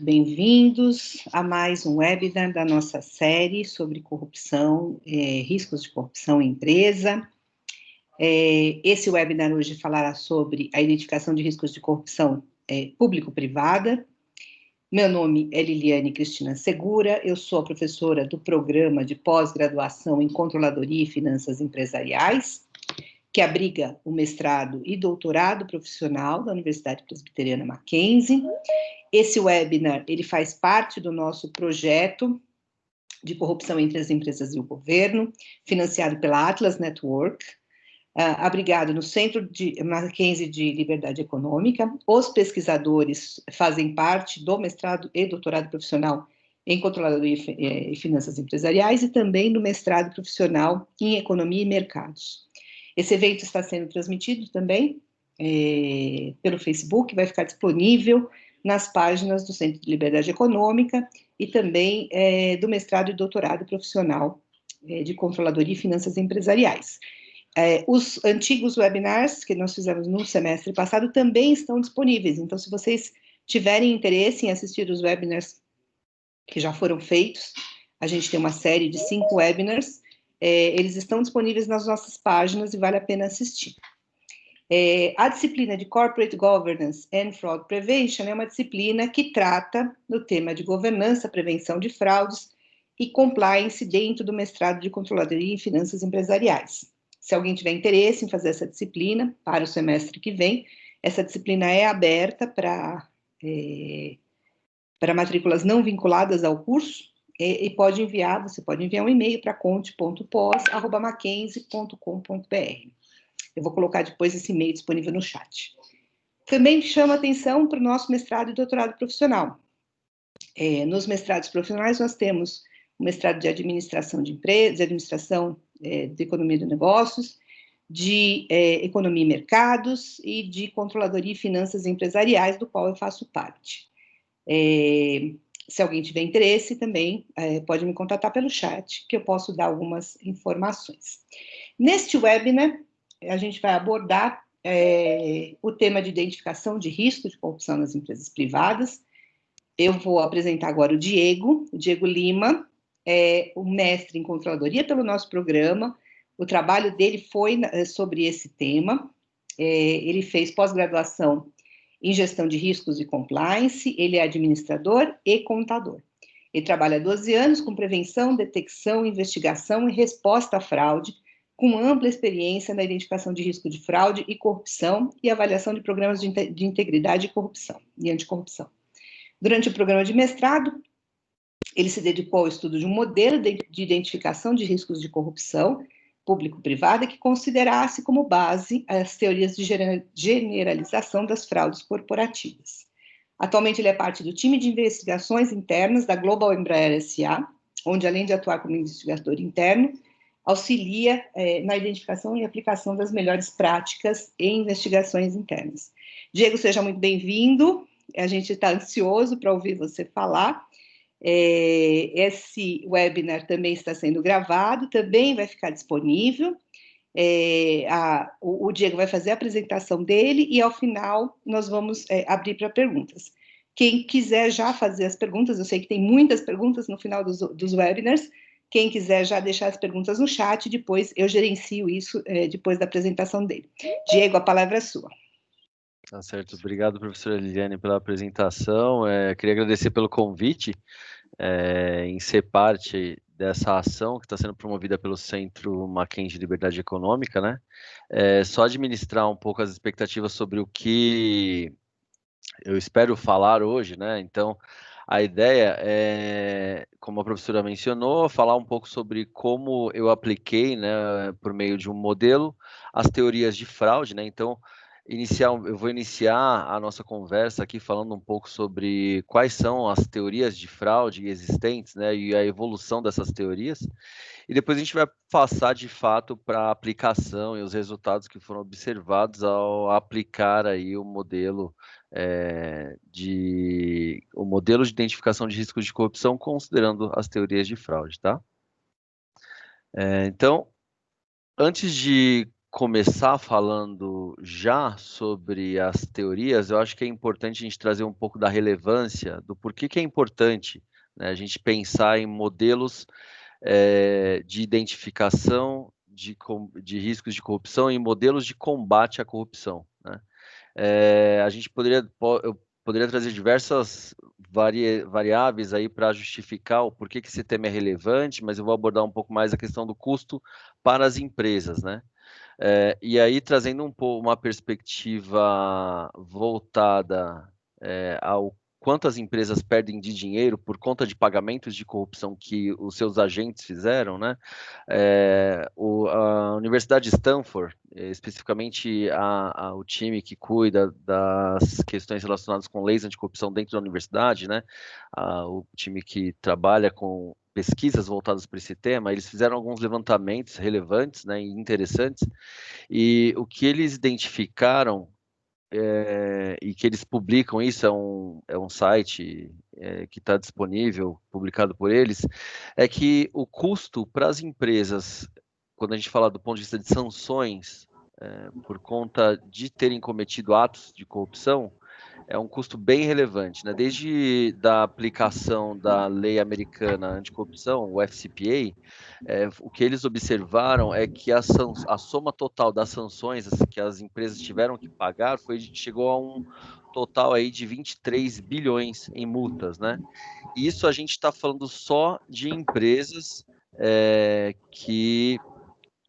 Bem-vindos a mais um webinar da nossa série sobre corrupção, riscos de corrupção em empresa. Esse webinar hoje falará sobre a identificação de riscos de corrupção público-privada. Meu nome é Liliane Cristina Segura, eu sou a professora do programa de pós-graduação em Controladoria e Finanças Empresariais, que abriga o mestrado e doutorado profissional da Universidade Presbiteriana Mackenzie. Esse webinar, ele faz parte do nosso projeto de corrupção entre as empresas e o governo, financiado pela Atlas Network, abrigado no Centro de Mackenzie de Liberdade Econômica. Os pesquisadores fazem parte do mestrado e doutorado profissional em Controladoria e Finanças Empresariais e também do mestrado profissional em Economia e Mercados. Esse evento está sendo transmitido também pelo Facebook, vai ficar disponível nas páginas do Centro de Liberdade Econômica e também do mestrado e doutorado profissional de Controladoria e Finanças Empresariais. Os antigos webinars que nós fizemos no semestre passado também estão disponíveis, então se vocês tiverem interesse em assistir os webinars que já foram feitos, a gente tem uma série de 5 webinars, eles estão disponíveis nas nossas páginas e vale a pena assistir. A disciplina de Corporate Governance and Fraud Prevention é uma disciplina que trata do tema de governança, prevenção de fraudes e compliance dentro do mestrado de Controladoria e Finanças Empresariais. Se alguém tiver interesse em fazer essa disciplina para o semestre que vem, essa disciplina é aberta para matrículas não vinculadas ao curso e você pode enviar um e-mail para conte.pos@mackenzie.com.br. Eu vou colocar depois esse e-mail disponível no chat. Também chama atenção para o nosso mestrado e doutorado profissional. Nos mestrados profissionais, nós temos o mestrado de administração de empresas, de administração de economia de negócios, de economia e mercados e de controladoria e finanças empresariais, do qual eu faço parte. Se alguém tiver interesse também, pode me contatar pelo chat, que eu posso dar algumas informações. Neste webinar, a gente vai abordar o tema de identificação de risco de corrupção nas empresas privadas. Eu vou apresentar agora o Diego Lima, o mestre em controladoria pelo nosso programa. O trabalho dele foi sobre esse tema. Ele fez pós-graduação em gestão de riscos e compliance, ele é administrador e contador. Ele trabalha há 12 anos com prevenção, detecção, investigação e resposta à fraude, com ampla experiência na identificação de risco de fraude e corrupção e avaliação de programas de integridade e anticorrupção. Durante o programa de mestrado, ele se dedicou ao estudo de um modelo de identificação de riscos de corrupção público-privada que considerasse como base as teorias de generalização das fraudes corporativas. Atualmente, ele é parte do time de investigações internas da Global Embraer S.A., onde, além de atuar como investigador interno, auxilia na identificação e aplicação das melhores práticas em investigações internas. Diego, seja muito bem-vindo. A gente está ansioso para ouvir você falar. Esse webinar também está sendo gravado, também vai ficar disponível. O Diego vai fazer a apresentação dele e, ao final, nós vamos abrir para perguntas. Quem quiser já fazer as perguntas, eu sei que tem muitas perguntas no final dos webinars, quem quiser já deixar as perguntas no chat, depois eu gerencio isso depois da apresentação dele. Diego, a palavra é sua. Tá certo, obrigado, professora Liliane, pela apresentação. Queria agradecer pelo convite em ser parte dessa ação que está sendo promovida pelo Centro Mackenzie de Liberdade Econômica, né? Só administrar um pouco as expectativas sobre o que eu espero falar hoje, né? Então, a ideia é, como a professora mencionou, falar um pouco sobre como eu apliquei, né, por meio de um modelo, as teorias de fraude, né? Então, eu vou iniciar a nossa conversa aqui falando um pouco sobre quais são as teorias de fraude existentes, né, e a evolução dessas teorias. E depois a gente vai passar de fato para a aplicação e os resultados que foram observados ao aplicar aí o modelo de identificação de riscos de corrupção, considerando as teorias de fraude, tá? Então, antes de começar falando já sobre as teorias, eu acho que é importante a gente trazer um pouco da relevância do porquê que é importante, né, a gente pensar em modelos de identificação de riscos de corrupção e modelos de combate à corrupção, né? A gente eu poderia trazer diversas variáveis aí para justificar o porquê que esse tema é relevante, mas eu vou abordar um pouco mais a questão do custo para as empresas, né? E aí, trazendo uma perspectiva voltada ao quanto as empresas perdem de dinheiro por conta de pagamentos de corrupção que os seus agentes fizeram, né? A Universidade de Stanford, especificamente o time que cuida das questões relacionadas com leis anticorrupção dentro da universidade, né? O time que trabalha com pesquisas voltadas para esse tema, eles fizeram alguns levantamentos relevantes, né, e interessantes, e o que eles identificaram e que eles publicam isso, é um site que está disponível, publicado por eles, é que o custo para as empresas, quando a gente fala do ponto de vista de sanções, por conta de terem cometido atos de corrupção, é um custo bem relevante, né? Desde da aplicação da lei americana anticorrupção, o FCPA, o que eles observaram é que a soma total das sanções que as empresas tiveram que pagar chegou a um total aí de 23 bilhões em multas, né? E isso a gente está falando só de empresas que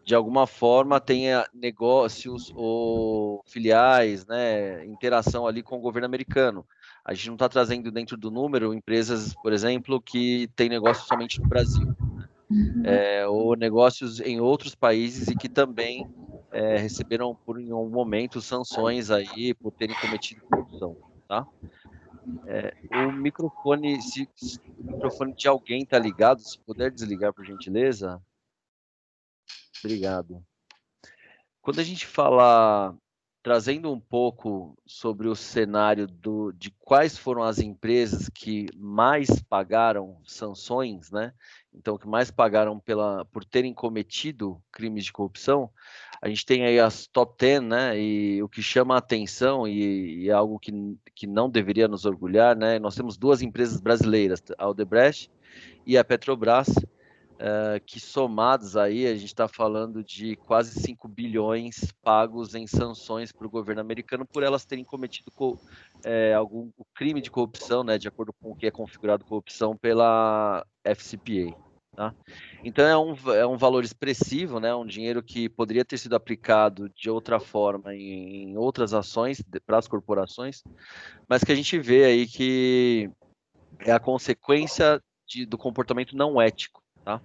de alguma forma tenha negócios ou filiais, né, interação ali com o governo americano. A gente não está trazendo dentro do número empresas, por exemplo, que têm negócio somente no Brasil, ou negócios em outros países e que também receberam em um momento sanções aí por terem cometido corrupção, tá? O microfone, se o microfone de alguém está ligado, se puder desligar, por gentileza. Obrigado. Quando a gente fala, trazendo um pouco sobre o cenário de quais foram as empresas que mais pagaram sanções, né? Então, que mais pagaram por terem cometido crimes de corrupção, a gente tem aí as top 10, né? E o que chama a atenção e é algo que não deveria nos orgulhar, né? Nós temos duas empresas brasileiras, a Odebrecht e a Petrobras, que somados aí, a gente está falando de quase 5 bilhões pagos em sanções para o governo americano por elas terem cometido algum crime de corrupção, né, de acordo com o que é configurado corrupção pela FCPA. Tá? Então é um valor expressivo, né, um dinheiro que poderia ter sido aplicado de outra forma em outras ações para as corporações, mas que a gente vê aí que é a consequência do comportamento não ético. Tá?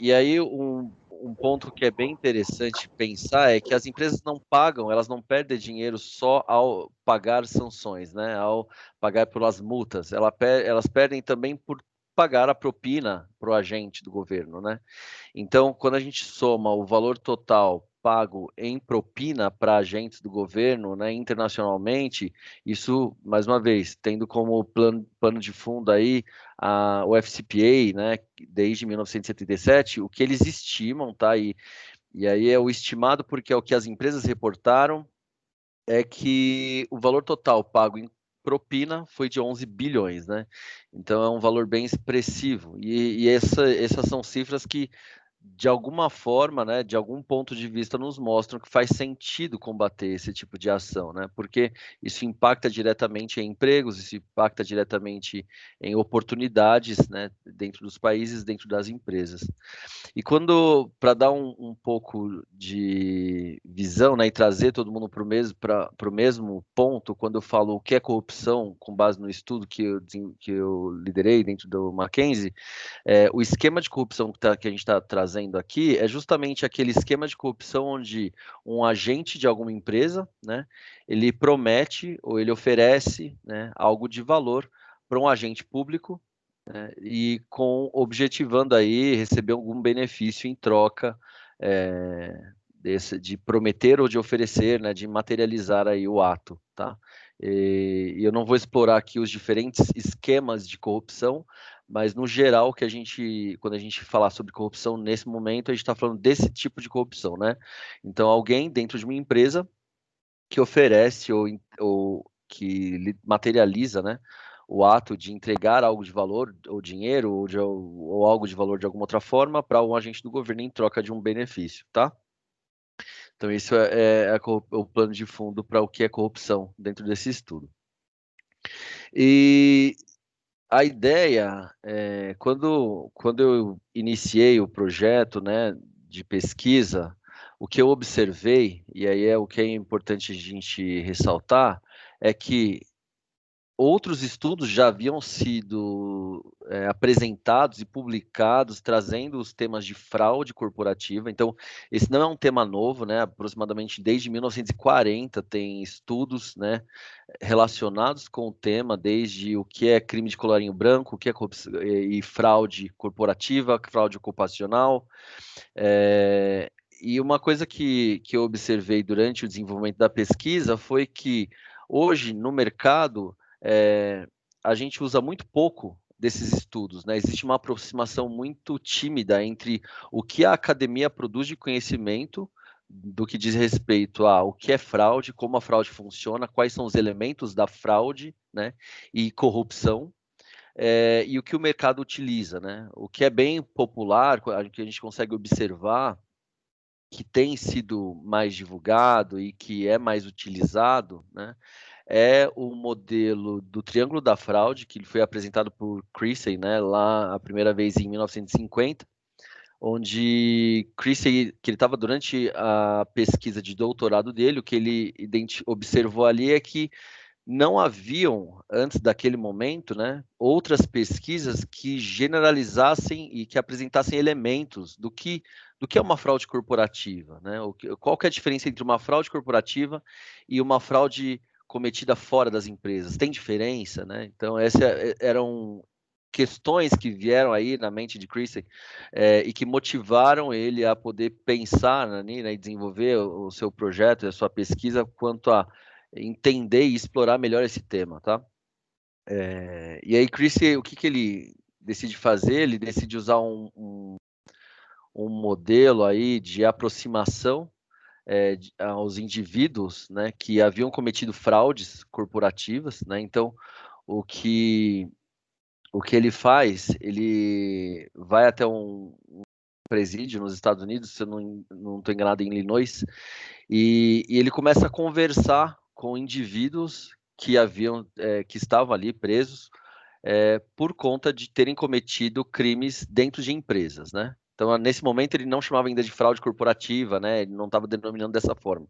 E aí um ponto que é bem interessante pensar é que as empresas não pagam, elas não perdem dinheiro só ao pagar sanções, né? Ao pagar pelas multas, elas perdem também por pagar a propina para o agente do governo, né? Então, quando a gente soma o valor total pago em propina para agentes do governo, né, internacionalmente, isso, mais uma vez, tendo como plano de fundo aí o FCPA, né, desde 1977, o que eles estimam, tá? E aí é o estimado porque é o que as empresas reportaram, é que o valor total pago em propina foi de 11 bilhões, né? Então é um valor bem expressivo. E essas são cifras que, de alguma forma, né, de algum ponto de vista, nos mostram que faz sentido combater esse tipo de ação, né? Porque isso impacta diretamente em empregos, isso impacta diretamente em oportunidades, né, dentro dos países, dentro das empresas. E para dar um pouco de visão, né, e trazer todo mundo para o mesmo ponto, quando eu falo o que é corrupção, com base no estudo que eu liderei dentro do Mackenzie, o esquema de corrupção que a gente está trazendo aqui é justamente aquele esquema de corrupção onde um agente de alguma empresa, né, ele promete ou ele oferece, né, algo de valor para um agente público, e objetivando aí receber algum benefício em troca de prometer ou de oferecer, né, de materializar aí o ato, tá? E eu não vou explorar aqui os diferentes esquemas de corrupção, mas no geral, quando a gente falar sobre corrupção nesse momento, a gente está falando desse tipo de corrupção, né? Então, alguém dentro de uma empresa que oferece ou que materializa, né, o ato de entregar algo de valor, ou dinheiro, ou algo de valor de alguma outra forma para um agente do governo em troca de um benefício, tá? Então, isso é o plano de fundo para o que é corrupção dentro desse estudo. E a ideia, quando eu iniciei o projeto, né, de pesquisa, o que eu observei, e aí é o que é importante a gente ressaltar, é que outros estudos já haviam sido apresentados e publicados, trazendo os temas de fraude corporativa. Então, esse não é um tema novo, né? Aproximadamente desde 1940 tem estudos, né, relacionados com o tema, desde o que é crime de colarinho branco, o que é corrupção e fraude corporativa, fraude ocupacional. E uma coisa que eu observei durante o desenvolvimento da pesquisa foi que hoje no mercado a gente usa muito pouco desses estudos, né? Existe uma aproximação muito tímida entre o que a academia produz de conhecimento do que diz respeito a o que é fraude, como a fraude funciona, quais são os elementos da fraude, né? E corrupção, e o que o mercado utiliza, né? O que é bem popular, que a gente consegue observar, que tem sido mais divulgado e que é mais utilizado, né, é o modelo do Triângulo da Fraude, que foi apresentado por Christie, né, lá a primeira vez em 1950, onde Christie, que ele estava durante a pesquisa de doutorado dele, o que ele observou ali é que não haviam, antes daquele momento, né, outras pesquisas que generalizassem e que apresentassem elementos do que é uma fraude corporativa, né? Qual que é a diferença entre uma fraude corporativa e uma fraude cometida fora das empresas? Tem diferença, né? Então, essas eram questões que vieram aí na mente de Christie e que motivaram ele a poder pensar, né, e desenvolver o seu projeto e a sua pesquisa quanto a entender e explorar melhor esse tema, tá? E aí, Christie, o que ele decide fazer? Ele decide usar um modelo aí de aproximação aos indivíduos, né, que haviam cometido fraudes corporativas, né? Então, o que ele faz, ele vai até um presídio nos Estados Unidos, se eu não estou enganado, em Illinois, e ele começa a conversar com indivíduos que estavam ali presos por conta de terem cometido crimes dentro de empresas, né? Então, nesse momento, ele não chamava ainda de fraude corporativa, né? Ele não estava denominando dessa forma.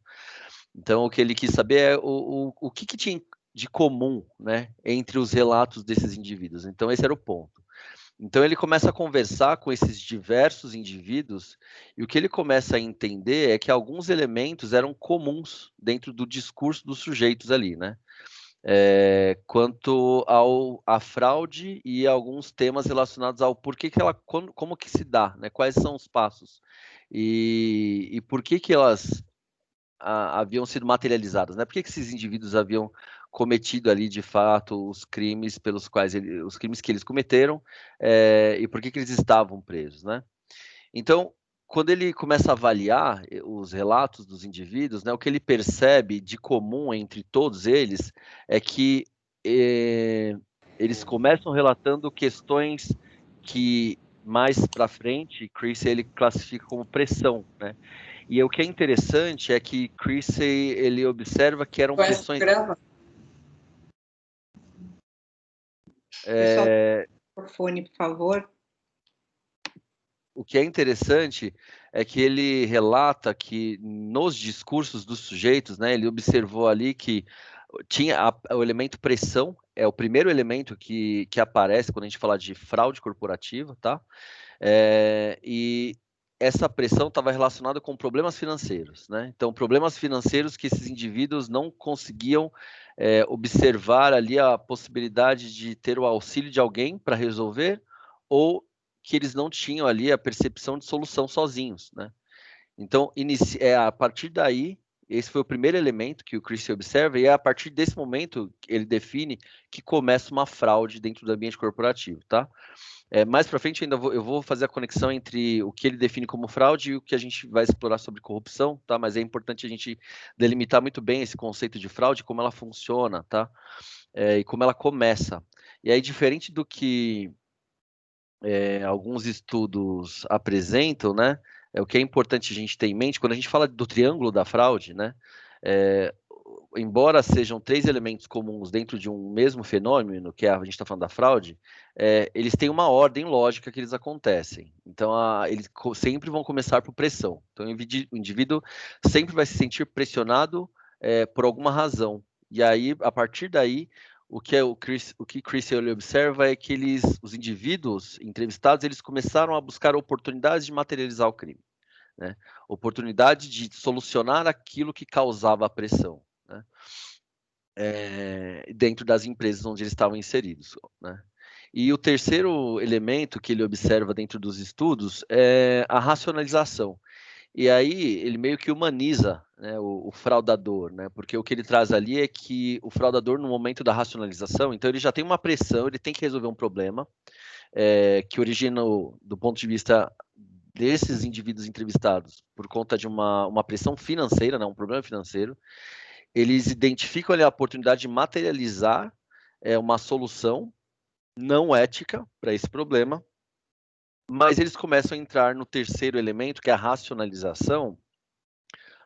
Então, o que ele quis saber é o que tinha de comum, né, entre os relatos desses indivíduos. Então, esse era o ponto. Então, ele começa a conversar com esses diversos indivíduos e o que ele começa a entender é que alguns elementos eram comuns dentro do discurso dos sujeitos ali, né? Quanto à fraude e alguns temas relacionados ao porquê que ela, como que se dá, né? Quais são os passos e por que elas haviam sido materializadas, né? Por que esses indivíduos haviam cometido ali de fato os crimes pelos quais os crimes que eles cometeram e por que eles estavam presos, né? Então, quando ele começa a avaliar os relatos dos indivíduos, né, o que ele percebe de comum entre todos eles é que eles começam relatando questões que mais para frente Chris ele classifica como pressão, né? E o que é interessante é que Chris ele observa que eram pressões. Pessoal, microfone, por favor. O que é interessante é que ele relata que nos discursos dos sujeitos, né, ele observou ali que tinha o elemento pressão, é o primeiro elemento que aparece quando a gente fala de fraude corporativa, tá? E essa pressão estava relacionada com problemas financeiros, né? Então, problemas financeiros que esses indivíduos não conseguiam observar ali a possibilidade de ter o auxílio de alguém para resolver, ou que eles não tinham ali a percepção de solução sozinhos, né? Então, a partir daí, esse foi o primeiro elemento que o Christie observa, e é a partir desse momento ele define que começa uma fraude dentro do ambiente corporativo, tá? Mais para frente eu vou fazer a conexão entre o que ele define como fraude e o que a gente vai explorar sobre corrupção, tá? Mas é importante a gente delimitar muito bem esse conceito de fraude, como ela funciona, tá? E como ela começa. E aí, diferente do que alguns estudos apresentam, né? O que é importante a gente ter em mente, quando a gente fala do triângulo da fraude, né? Embora sejam 3 elementos comuns dentro de um mesmo fenômeno, que a gente está falando da fraude, eles têm uma ordem lógica que eles acontecem. Então, eles sempre vão começar por pressão. Então, o indivíduo sempre vai se sentir pressionado por alguma razão. E aí, a partir daí, o que Chris ele observa é que os indivíduos entrevistados, eles começaram a buscar oportunidades de materializar o crime, né? Oportunidade de solucionar aquilo que causava a pressão, né? Dentro das empresas onde eles estavam inseridos, né? E o terceiro elemento que ele observa dentro dos estudos é a racionalização. E aí ele meio que humaniza, né, o fraudador, né? Porque o que ele traz ali é que o fraudador, no momento da racionalização, então ele já tem uma pressão, ele tem que resolver um problema que origina, do ponto de vista desses indivíduos entrevistados, por conta de uma pressão financeira, né, um problema financeiro. Eles identificam ali a oportunidade de materializar uma solução não ética para esse problema, mas eles começam a entrar no terceiro elemento, que é a racionalização,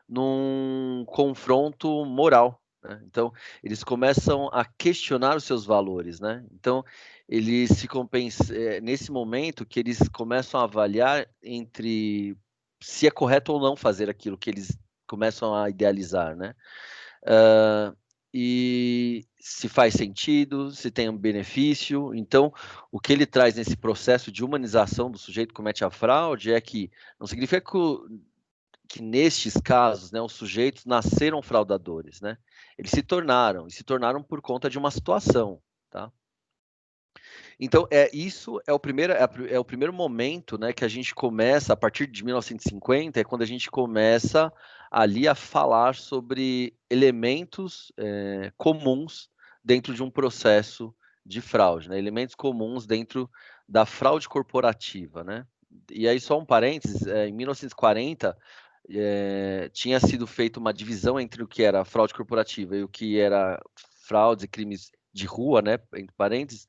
num confronto moral, né? Então, eles começam a questionar os seus valores, né? Então, eles ficam nesse momento que eles começam a avaliar entre se é correto ou não fazer aquilo que eles começam a idealizar, né? E se faz sentido, se tem um benefício. Então, o que ele traz nesse processo de humanização do sujeito que comete a fraude é que não significa que nestes casos, né, os sujeitos nasceram fraudadores, né? Eles se tornaram por conta de uma situação, tá? Então, isso é o primeiro momento, né, que a gente começa, a partir de 1950, é quando a gente começa ali a falar sobre elementos comuns dentro de um processo de fraude, né? Elementos comuns dentro da fraude corporativa, né? E aí, só um parênteses, em 1940, tinha sido feita uma divisão entre o que era fraude corporativa e o que era fraudes e crimes de rua, né, entre parênteses,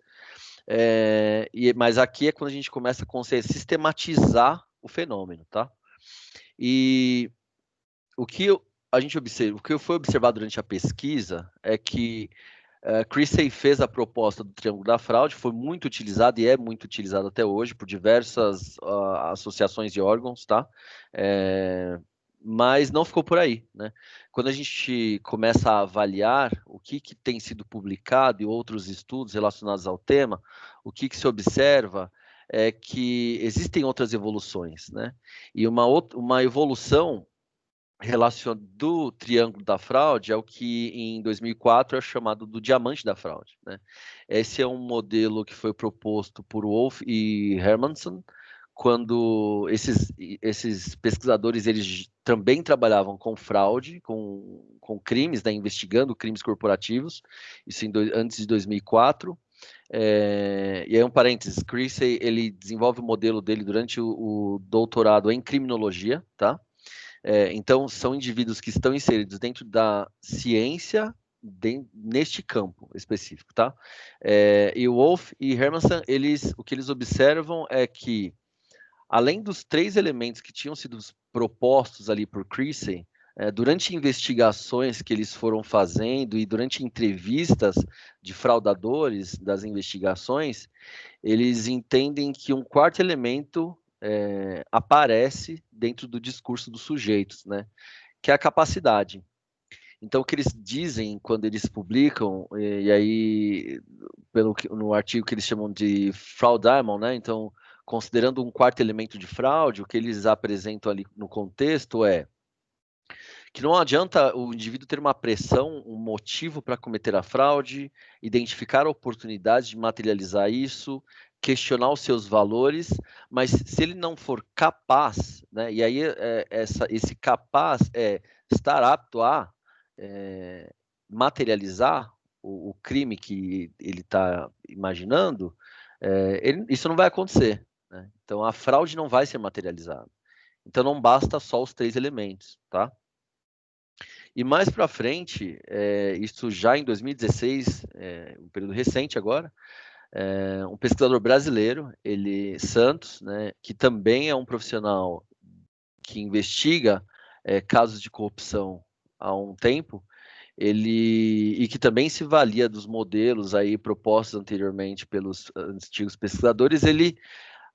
mas aqui é quando a gente começa a sistematizar o fenômeno, tá? E o que a gente observa, o que foi observado durante a pesquisa é que Christie fez a proposta do Triângulo da Fraude, foi muito utilizado e é muito utilizado até hoje por diversas associações e órgãos, tá? Mas não ficou por aí, né? Quando a gente começa a avaliar o que tem sido publicado e outros estudos relacionados ao tema, o que se observa é que existem outras evoluções, né? E uma evolução do Triângulo da Fraude é o que em 2004 é chamado do Diamante da Fraude, né? Esse é um modelo que foi proposto por Wolff e Hermanson, quando esses pesquisadores eles também trabalhavam com fraude, com crimes, né, investigando crimes corporativos, isso antes de 2004. E aí um parênteses, Christie ele desenvolve o modelo dele durante o doutorado em criminologia, tá? Então, são indivíduos que estão inseridos dentro da ciência neste campo específico, tá? E o Wolff e Hermanson, o que eles observam é que, além dos 3 elementos que tinham sido propostos ali por Christie, durante investigações que eles foram fazendo e durante entrevistas de fraudadores das investigações, eles entendem que um quarto elemento aparece dentro do discurso dos sujeitos, né? Que é a capacidade. Então, o que eles dizem quando eles publicam, e aí, no artigo que eles chamam de fraud diamond, né? Então, considerando um quarto elemento de fraude, o que eles apresentam ali no contexto é que não adianta o indivíduo ter uma pressão, um motivo para cometer a fraude, identificar a oportunidade de materializar isso, questionar os seus valores, mas se ele não for capaz, né, e aí esse capaz estar apto a materializar o crime que ele está imaginando, isso não vai acontecer, né? Então, a fraude não vai ser materializada. Então, não basta só os 3 elementos, tá? E mais para frente, isso já em 2016, um período recente agora, um pesquisador brasileiro, Santos, né, que também é um profissional que investiga casos de corrupção há um tempo, e que também se valia dos modelos aí propostos anteriormente pelos antigos pesquisadores, ele,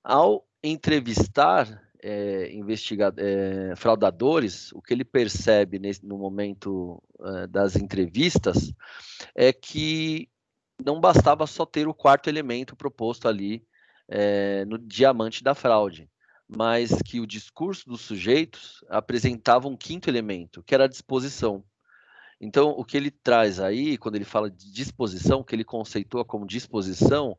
ao entrevistar fraudadores, o que ele percebe no momento das entrevistas é que não bastava só ter o quarto elemento proposto ali no diamante da fraude, mas que o discurso dos sujeitos apresentava um quinto elemento, que era a disposição. Então, o que ele traz aí, quando ele fala de disposição, o que ele conceitua como disposição,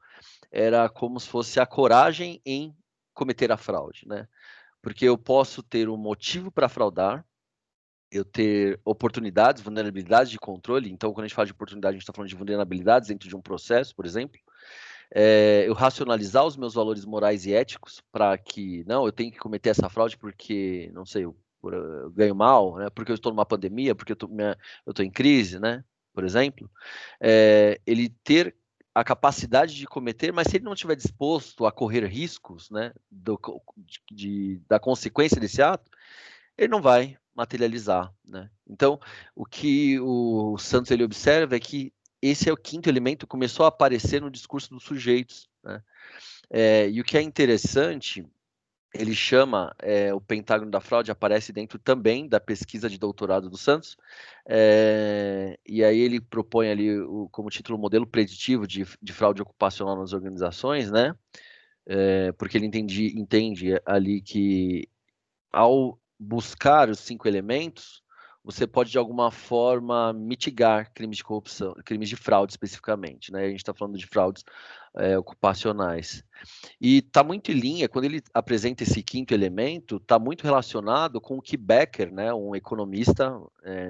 era como se fosse a coragem em cometer a fraude, né? Porque eu posso ter um motivo para fraudar, eu ter oportunidades, vulnerabilidades de controle. Então, quando a gente fala de oportunidade, a gente está falando de vulnerabilidades dentro de um processo, por exemplo. Eu racionalizar os meus valores morais e éticos para que, não, eu tenho que cometer essa fraude porque, não sei, eu ganho mal, né? Porque eu estou numa pandemia, porque eu estou em crise, né? Por exemplo. Ele ter a capacidade de cometer, mas se ele não estiver disposto a correr riscos, né, da consequência desse ato, ele não vai materializar, né? Então, o que o Santos ele observa é que esse é o quinto elemento, começou a aparecer no discurso dos sujeitos, né? E o que é interessante, ele chama o pentágono da fraude, aparece dentro também da pesquisa de doutorado do Santos, e aí ele propõe ali como título modelo preditivo de fraude ocupacional nas organizações, né? Porque ele entende ali que ao buscar os 5 elementos, você pode de alguma forma mitigar crimes de corrupção, crimes de fraude especificamente, né? A gente está falando de fraudes ocupacionais. E está muito em linha, quando ele apresenta esse quinto elemento, está muito relacionado com o que Becker, né, um economista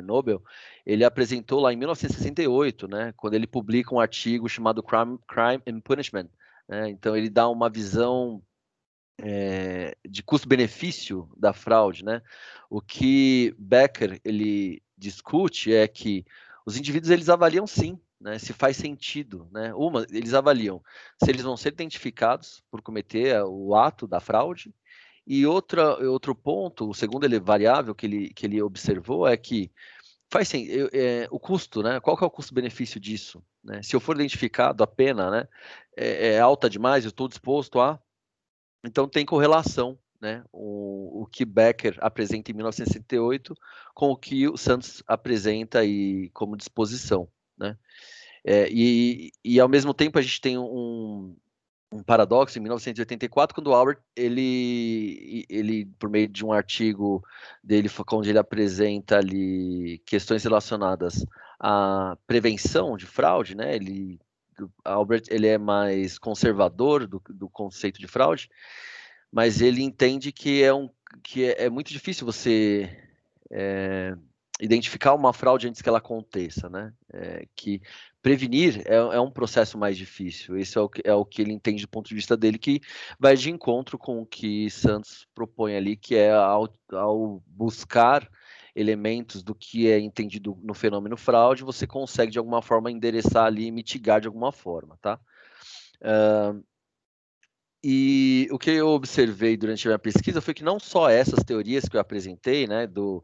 Nobel, ele apresentou lá em 1968, né, quando ele publica um artigo chamado Crime and Punishment. Né? Então ele dá uma visão de custo-benefício da fraude, né? O que Becker ele discute é que os indivíduos eles avaliam sim, né? Se faz sentido, né? Eles avaliam se eles vão ser identificados por cometer o ato da fraude. E outro ponto, o segundo variável que ele observou é que o custo, né? Qual que é o custo-benefício disso? Né? Se eu for identificado, a pena, né? É alta demais, eu estou disposto a. Então tem correlação, né? O que Becker apresenta em 1968 com o que o Santos apresenta aí como disposição, né? E ao mesmo tempo a gente tem um paradoxo em 1984, quando o Albert ele por meio de um artigo dele, onde ele apresenta ali questões relacionadas à prevenção de fraude, né? Albert ele é mais conservador do conceito de fraude, mas ele entende que é muito difícil você identificar uma fraude antes que ela aconteça, né? Que prevenir é um processo mais difícil. Isso é o que ele entende do ponto de vista dele, que vai de encontro com o que Santos propõe ali, que é ao buscar elementos do que é entendido no fenômeno fraude, você consegue de alguma forma endereçar ali e mitigar de alguma forma, tá? E o que eu observei durante a minha pesquisa foi que não só essas teorias que eu apresentei, né, do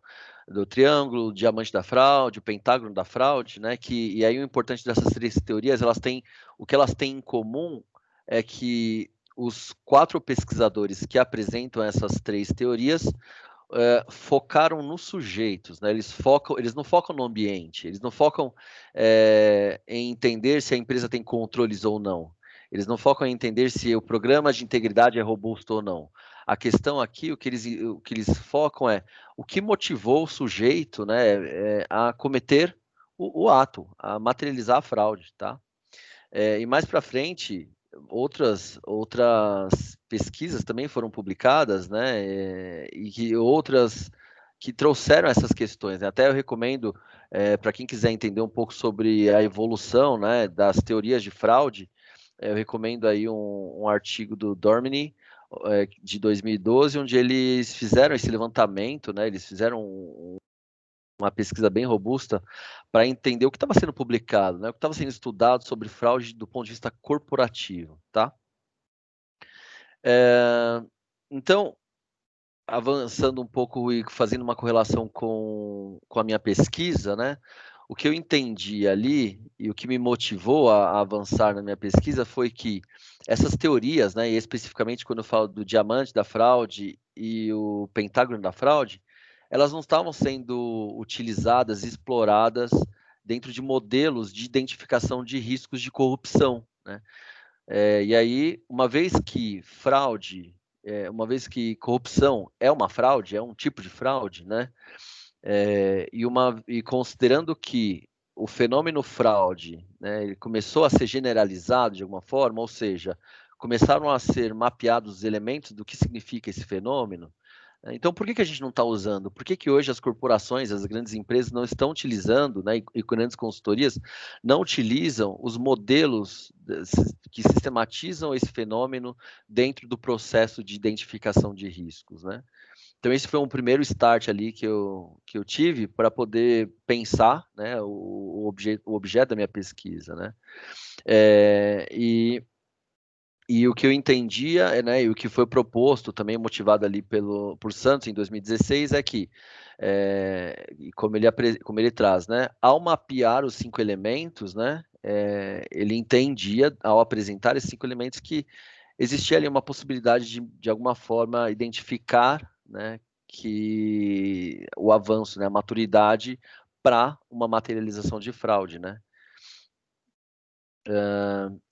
triângulo, diamante da fraude, o pentágono da fraude, né, e aí o importante dessas 3 teorias, o que elas têm em comum é que os 4 pesquisadores que apresentam essas 3 teorias focaram nos sujeitos, né? Eles não focam no ambiente, eles não focam em entender se a empresa tem controles ou não. Eles não focam em entender se o programa de integridade é robusto ou não. A questão aqui, o que eles focam é o que motivou o sujeito, né, a cometer o ato, a materializar a fraude, tá? E mais para frente, outras pesquisas também foram publicadas, né, e que outras que trouxeram essas questões, né? Até eu recomendo, para quem quiser entender um pouco sobre a evolução, né, das teorias de fraude, eu recomendo aí um artigo do Dorminy, de 2012, onde eles fizeram esse levantamento, né, eles fizeram uma pesquisa bem robusta para entender o que estava sendo publicado, né, o que estava sendo estudado sobre fraude do ponto de vista corporativo, tá? Então, avançando um pouco e fazendo uma correlação com a minha pesquisa, né? O que eu entendi ali e o que me motivou a avançar na minha pesquisa foi que essas teorias, né, e especificamente quando eu falo do diamante da fraude e o pentágono da fraude, elas não estavam sendo utilizadas, exploradas dentro de modelos de identificação de riscos de corrupção, né? E aí, uma vez que corrupção é uma fraude, é um tipo de fraude, né? E considerando que o fenômeno fraude, né, ele começou a ser generalizado de alguma forma, ou seja, começaram a ser mapeados os elementos do que significa esse fenômeno. Então, por que a gente não está usando? Por que hoje as corporações, as grandes empresas não estão utilizando, né, e grandes consultorias não utilizam os modelos que sistematizam esse fenômeno dentro do processo de identificação de riscos, né? Então, esse foi um primeiro start ali que eu tive para poder pensar, né, o objeto da minha pesquisa, né? E o que eu entendia, né, e o que foi proposto, também motivado ali por Santos em 2016, é que, como ele traz, né, ao mapear os 5 elementos, né, ele entendia, ao apresentar esses 5 elementos, que existia ali uma possibilidade de alguma forma, identificar, né, que o avanço, né, a maturidade para uma materialização de fraude, né?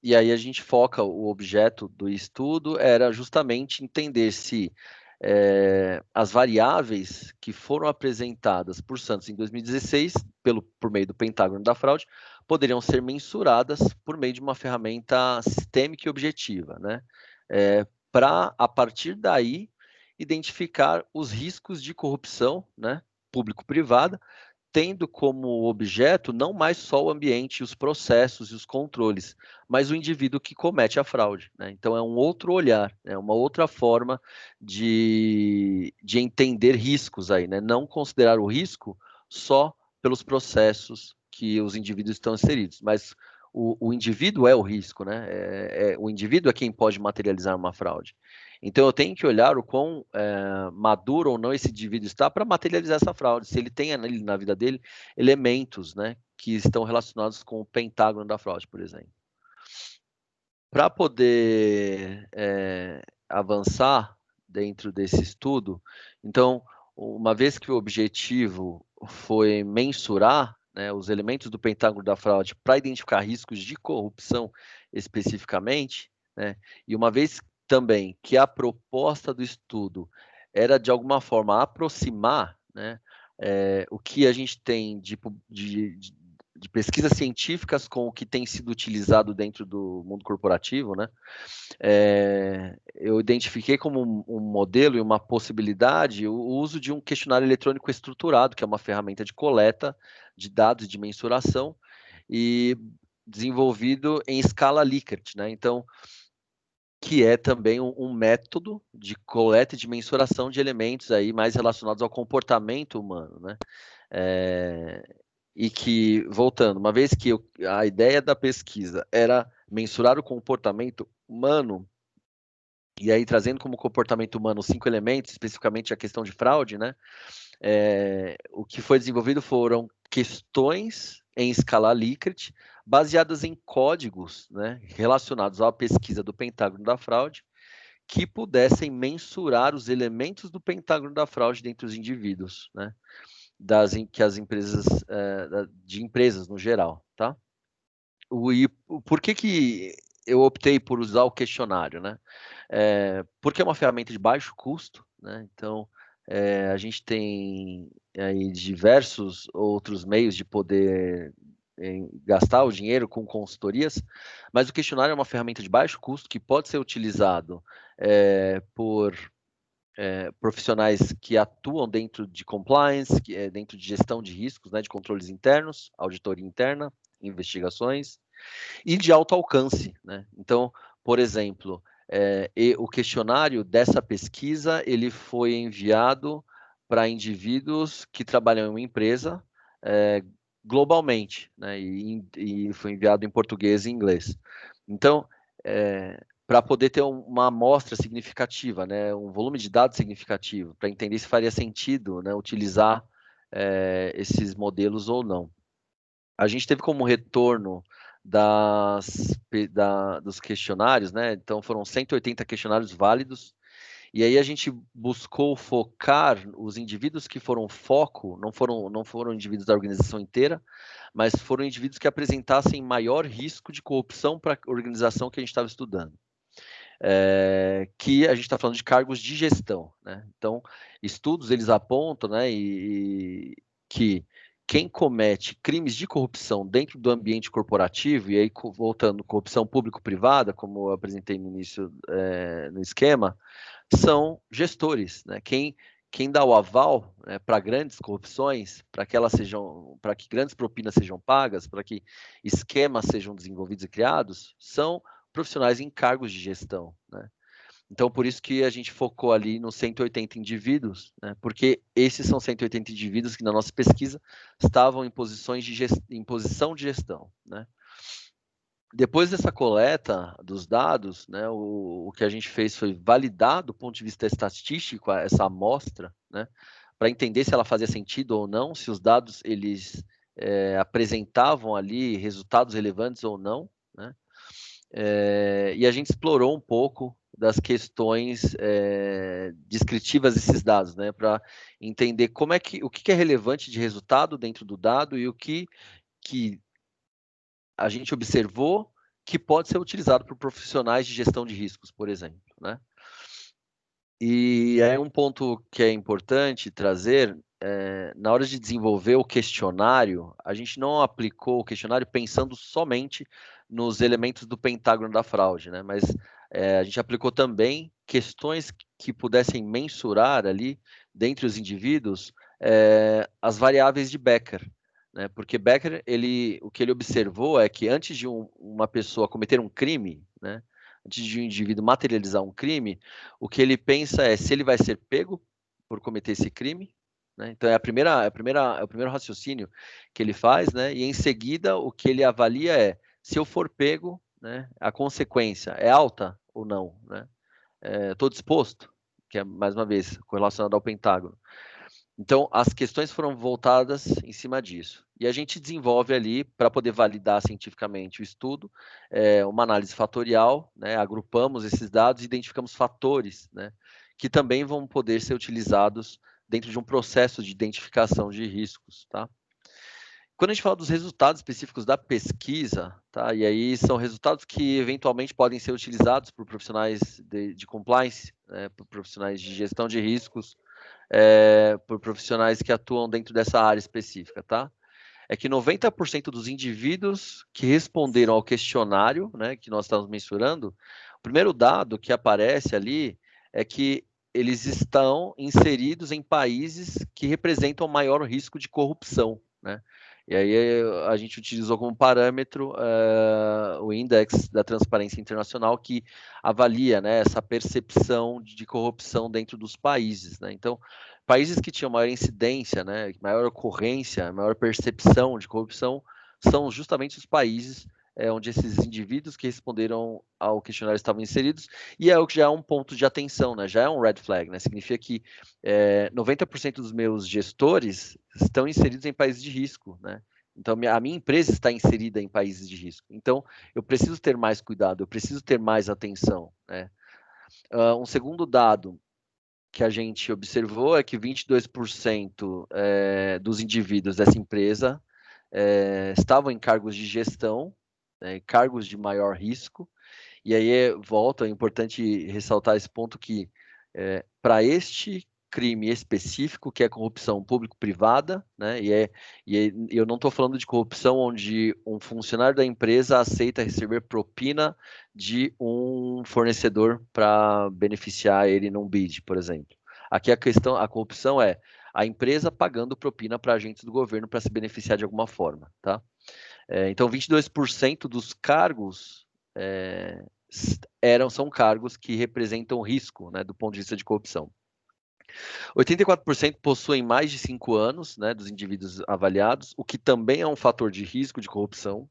E aí a gente foca, o objeto do estudo era justamente entender se as variáveis que foram apresentadas por Santos em 2016, por meio do pentágono da fraude, poderiam ser mensuradas por meio de uma ferramenta sistêmica e objetiva, né? Para, a partir daí, identificar os riscos de corrupção, né, público-privada, tendo como objeto não mais só o ambiente, os processos e os controles, mas o indivíduo que comete a fraude, né? Então é um outro olhar, é uma outra forma de entender riscos aí, né? Não considerar o risco só pelos processos que os indivíduos estão inseridos, mas o indivíduo é o risco, né? O indivíduo é quem pode materializar uma fraude. Então eu tenho que olhar o quão maduro ou não esse indivíduo está para materializar essa fraude. Se ele tem ali na vida dele elementos, né, que estão relacionados com o pentágono da fraude, por exemplo. Para poder avançar dentro desse estudo, então, uma vez que o objetivo foi mensurar, né, os elementos do pentágono da fraude para identificar riscos de corrupção especificamente, né, e uma vez também que a proposta do estudo era, de alguma forma, aproximar, né, o que a gente tem de pesquisas científicas com o que tem sido utilizado dentro do mundo corporativo, né? Eu identifiquei como um modelo e uma possibilidade o uso de um questionário eletrônico estruturado, que é uma ferramenta de coleta de dados e de mensuração, e desenvolvido em escala Likert, né? Então, que é também um método de coleta e de mensuração de elementos aí mais relacionados ao comportamento humano, né? E que, voltando, uma vez que a ideia da pesquisa era mensurar o comportamento humano, e aí trazendo como comportamento humano 5 elementos, especificamente a questão de fraude, né? O que foi desenvolvido foram questões em escala Likert, baseadas em códigos, né, relacionados à pesquisa do pentágono da fraude, que pudessem mensurar os elementos do pentágono da fraude dentre os indivíduos, né? Que as empresas, de empresas no geral, tá? E por que eu optei por usar o questionário, né? Porque é uma ferramenta de baixo custo, né? Então, a gente tem aí diversos outros meios de poder gastar o dinheiro com consultorias, mas o questionário é uma ferramenta de baixo custo que pode ser utilizado por profissionais que atuam dentro de compliance, dentro de gestão de riscos, né, de controles internos, auditoria interna, investigações, e de alto alcance, né? Então, por exemplo, o questionário dessa pesquisa, ele foi enviado para indivíduos que trabalham em uma empresa globalmente, né? E foi enviado em português e inglês. Então, para poder ter uma amostra significativa, né? Um volume de dados significativo, para entender se faria sentido, né, utilizar esses modelos ou não. A gente teve como retorno dos questionários, né? Então foram 180 questionários válidos, e aí a gente buscou focar os indivíduos que foram foco, não foram indivíduos da organização inteira, mas foram indivíduos que apresentassem maior risco de corrupção para a organização que a gente estava estudando. Que a gente está falando de cargos de gestão, né? Então, estudos eles apontam, né, que quem comete crimes de corrupção dentro do ambiente corporativo, e aí voltando, corrupção público-privada, como eu apresentei no início no esquema, são gestores, né? Quem dá o aval, né, para grandes corrupções, para que grandes propinas sejam pagas, para que esquemas sejam desenvolvidos e criados, são profissionais em cargos de gestão, né? Então, por isso que a gente focou ali nos 180 indivíduos, né? Porque esses são 180 indivíduos que, na nossa pesquisa, estavam em posição de gestão, né? Depois dessa coleta dos dados, né, o que a gente fez foi validar, do ponto de vista estatístico, essa amostra, né, para entender se ela fazia sentido ou não, se os dados eles apresentavam ali resultados relevantes ou não, né? E a gente explorou um pouco das questões descritivas desses dados, né, para entender o que é relevante de resultado dentro do dado e o que a gente observou que pode ser utilizado por profissionais de gestão de riscos, por exemplo, né? E aí um ponto que é importante trazer, na hora de desenvolver o questionário, a gente não aplicou o questionário pensando somente nos elementos do pentágono da fraude, né? Mas a gente aplicou também questões que pudessem mensurar ali, dentre os indivíduos, as variáveis de Becker, né? Porque Becker, o que ele observou é que antes de uma pessoa cometer um crime, né? Antes de um indivíduo materializar um crime, o que ele pensa é se ele vai ser pego por cometer esse crime, né? Então é o primeiro raciocínio que ele faz, né? E em seguida o que ele avalia é se eu for pego, né? A consequência é alta ou não, né? Estou disposto, que é mais uma vez correlacionado ao pentágono. Então, as questões foram voltadas em cima disso. E a gente desenvolve ali, para poder validar cientificamente o estudo, uma análise fatorial, né? Agrupamos esses dados e identificamos fatores, né? Que também vão poder ser utilizados dentro de um processo de identificação de riscos, tá? Quando a gente fala dos resultados específicos da pesquisa, tá? E aí são resultados que eventualmente podem ser utilizados por profissionais de compliance, né? Por profissionais de gestão de riscos, por profissionais que atuam dentro dessa área específica, tá? É que 90% dos indivíduos que responderam ao questionário, né, que nós estamos mensurando, o primeiro dado que aparece ali é que eles estão inseridos em países que representam maior risco de corrupção, né? E aí a gente utilizou como parâmetro o Índice da Transparência Internacional, que avalia, né, essa percepção de corrupção dentro dos países, né? Então, países que tinham maior incidência, né, maior ocorrência, maior percepção de corrupção, são justamente os países onde esses indivíduos que responderam ao questionário estavam inseridos, e é o que já é um ponto de atenção, né, já é um red flag, né, significa que 90% dos meus gestores estão inseridos em países de risco, né, então a minha empresa está inserida em países de risco, então eu preciso ter mais cuidado, eu preciso ter mais atenção, né. Um segundo dado que a gente observou é que 22% dos indivíduos dessa empresa estavam em cargos de gestão, né, cargos de maior risco, e aí é importante ressaltar esse ponto que para este crime específico, que é corrupção público-privada, né, eu não estou falando de corrupção onde um funcionário da empresa aceita receber propina de um fornecedor para beneficiar ele num bid, por exemplo. Aqui a corrupção é a empresa pagando propina para agentes do governo para se beneficiar de alguma forma, tá? Então, 22% dos cargos são cargos que representam risco, né, do ponto de vista de corrupção. 84% possuem mais de 5 anos, né, dos indivíduos avaliados, o que também é um fator de risco de corrupção.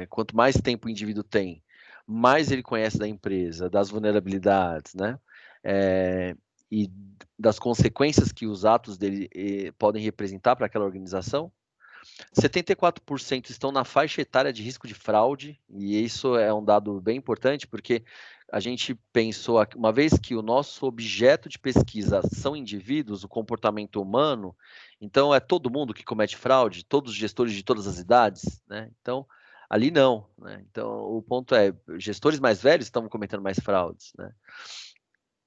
Quanto mais tempo o indivíduo tem, mais ele conhece da empresa, das vulnerabilidades, né, e das consequências que os atos dele podem representar para aquela organização. 74% estão na faixa etária de risco de fraude, e isso é um dado bem importante, porque a gente pensou, uma vez que o nosso objeto de pesquisa são indivíduos, o comportamento humano, então é todo mundo que comete fraude, todos os gestores de todas as idades, né? Então, ali não, né? Então, o ponto é, gestores mais velhos estão cometendo mais fraudes, né?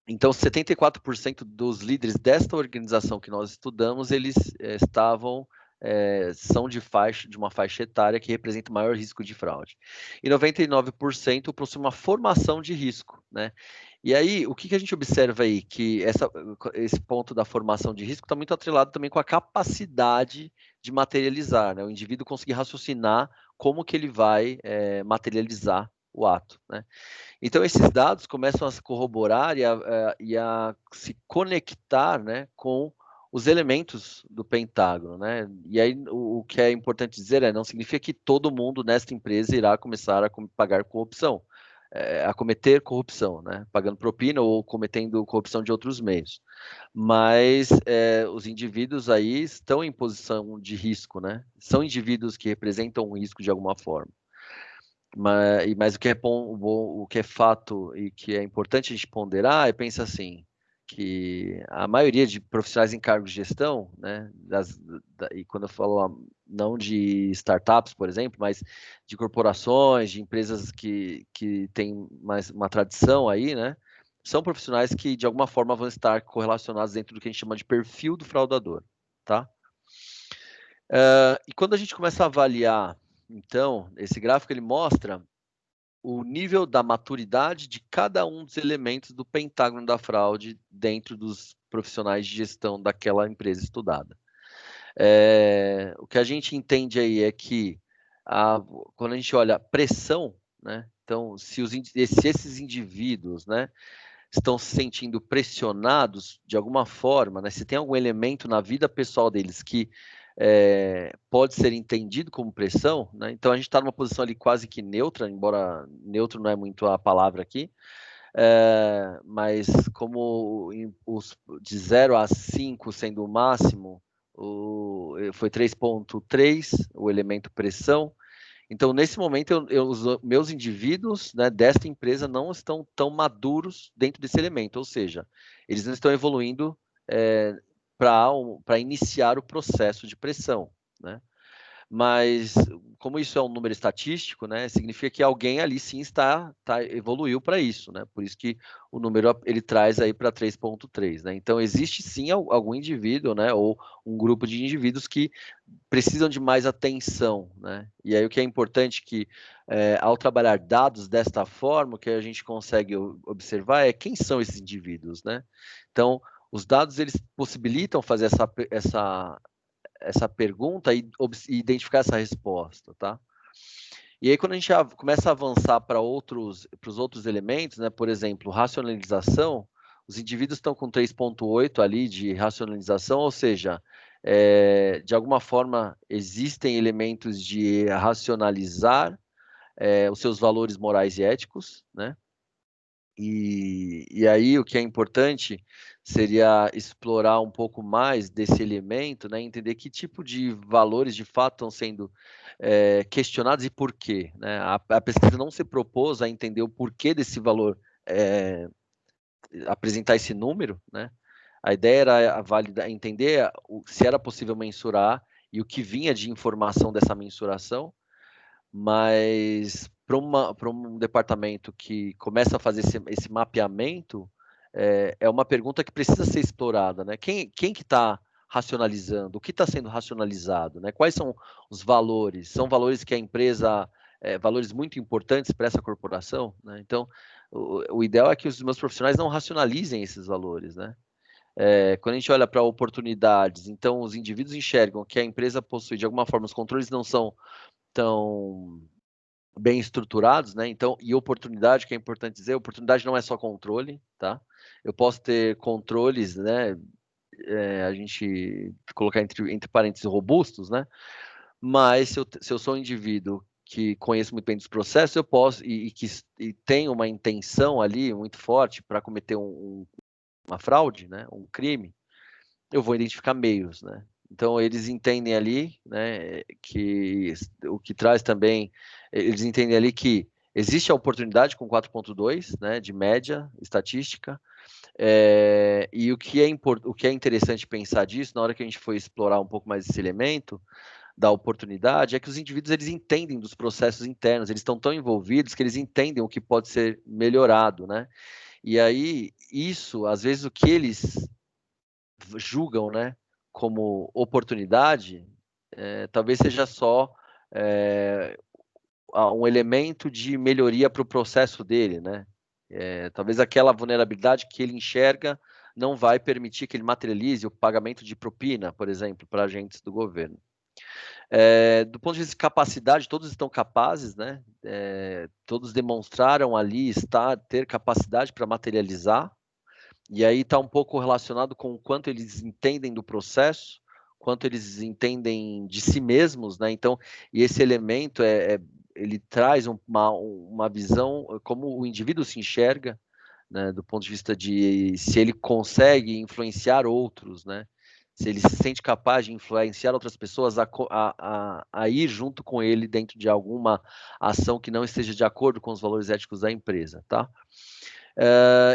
Então, 74% dos líderes desta organização que nós estudamos, eles são de uma faixa etária que representa o maior risco de fraude. E 99% possuem uma formação de risco, né? E aí, o que a gente observa aí? Que esse ponto da formação de risco está muito atrelado também com a capacidade de materializar, né? O indivíduo conseguir raciocinar como que ele vai materializar o ato, né? Então, esses dados começam a se corroborar e a se conectar, né, com os elementos do Pentágono, né? E aí, o que é importante dizer não significa que todo mundo nesta empresa irá começar a pagar corrupção, a cometer corrupção, né? Pagando propina ou cometendo corrupção de outros meios. Mas os indivíduos aí estão em posição de risco, né? São indivíduos que representam um risco de alguma forma. Mas o que é o que é fato e que é importante a gente ponderar é pensar assim, que a maioria de profissionais em cargos de gestão, né, e quando eu falo não de startups, por exemplo, mas de corporações, de empresas que têm mais uma tradição aí, né, são profissionais que de alguma forma vão estar correlacionados dentro do que a gente chama de perfil do fraudador, tá? E quando a gente começa a avaliar, então, esse gráfico ele mostra o nível da maturidade de cada um dos elementos do pentágono da fraude dentro dos profissionais de gestão daquela empresa estudada. O que a gente entende aí é que quando a gente olha pressão, né, então se esses indivíduos, né, estão se sentindo pressionados de alguma forma, né, se tem algum elemento na vida pessoal deles que pode ser entendido como pressão, né? Então a gente está numa posição ali quase que neutra, embora neutro não é muito a palavra aqui, mas como de 0 a 5 sendo o máximo, foi 3,3 o elemento pressão. Então, nesse momento, os meus indivíduos, né, desta empresa não estão tão maduros dentro desse elemento, ou seja, eles não estão evoluindo para iniciar o processo de pressão, né? Mas, como isso é um número estatístico, né, significa que alguém ali sim evoluiu para isso, né? Por isso que o número ele traz aí para 3,3, né? Então, existe sim algum indivíduo, né, ou um grupo de indivíduos que precisam de mais atenção, né? E aí o que é importante que, ao trabalhar dados desta forma, o que a gente consegue observar é quem são esses indivíduos, né? Então, os dados eles possibilitam fazer essa pergunta e identificar essa resposta, tá? E aí, quando a gente começa a avançar para os outros elementos, né, por exemplo, racionalização, os indivíduos estão com 3,8 ali de racionalização, ou seja, de alguma forma existem elementos de racionalizar os seus valores morais e éticos, né? E aí o que é importante seria explorar um pouco mais desse elemento, né? Entender que tipo de valores de fato estão sendo questionados e por quê, né? A pesquisa não se propôs a entender o porquê desse valor apresentar esse número, né? A ideia era entender se era possível mensurar e o que vinha de informação dessa mensuração, mas para um departamento que começa a fazer esse mapeamento, é uma pergunta que precisa ser explorada, né? Quem que está racionalizando? O que está sendo racionalizado? Né? Quais são os valores? São valores que a empresa, valores muito importantes para essa corporação? Né? Então, o ideal é que os meus profissionais não racionalizem esses valores, né? Quando a gente olha para oportunidades, então os indivíduos enxergam que a empresa possui, de alguma forma, os controles não são tão bem estruturados, né? Então, e oportunidade, que é importante dizer, oportunidade não é só controle, tá? Eu posso ter controles, né? A gente colocar entre parênteses robustos, né? Mas se eu sou um indivíduo que conheço muito bem dos processos, eu posso, e tenho uma intenção ali muito forte para cometer uma fraude, né? Um crime, eu vou identificar meios, né? Então, eles entendem ali, né, que o que traz também, eles entendem ali que existe a oportunidade com 4.2, né, de média estatística, e o que é interessante pensar disso, na hora que a gente for explorar um pouco mais esse elemento da oportunidade, é que os indivíduos, eles entendem dos processos internos, eles estão tão envolvidos que eles entendem o que pode ser melhorado, né? E aí, isso, às vezes, o que eles julgam, né, como oportunidade, talvez seja só um elemento de melhoria para o processo dele, né? Talvez aquela vulnerabilidade que ele enxerga não vai permitir que ele materialize o pagamento de propina, por exemplo, para agentes do governo. Do ponto de vista de capacidade, todos estão capazes, né? Todos demonstraram ali ter capacidade para materializar. E aí está um pouco relacionado com o quanto eles entendem do processo, quanto eles entendem de si mesmos, né? Então, e esse elemento ele traz uma visão como o indivíduo se enxerga, né? Do ponto de vista de se ele consegue influenciar outros, né? Se ele se sente capaz de influenciar outras pessoas a ir junto com ele dentro de alguma ação que não esteja de acordo com os valores éticos da empresa, tá?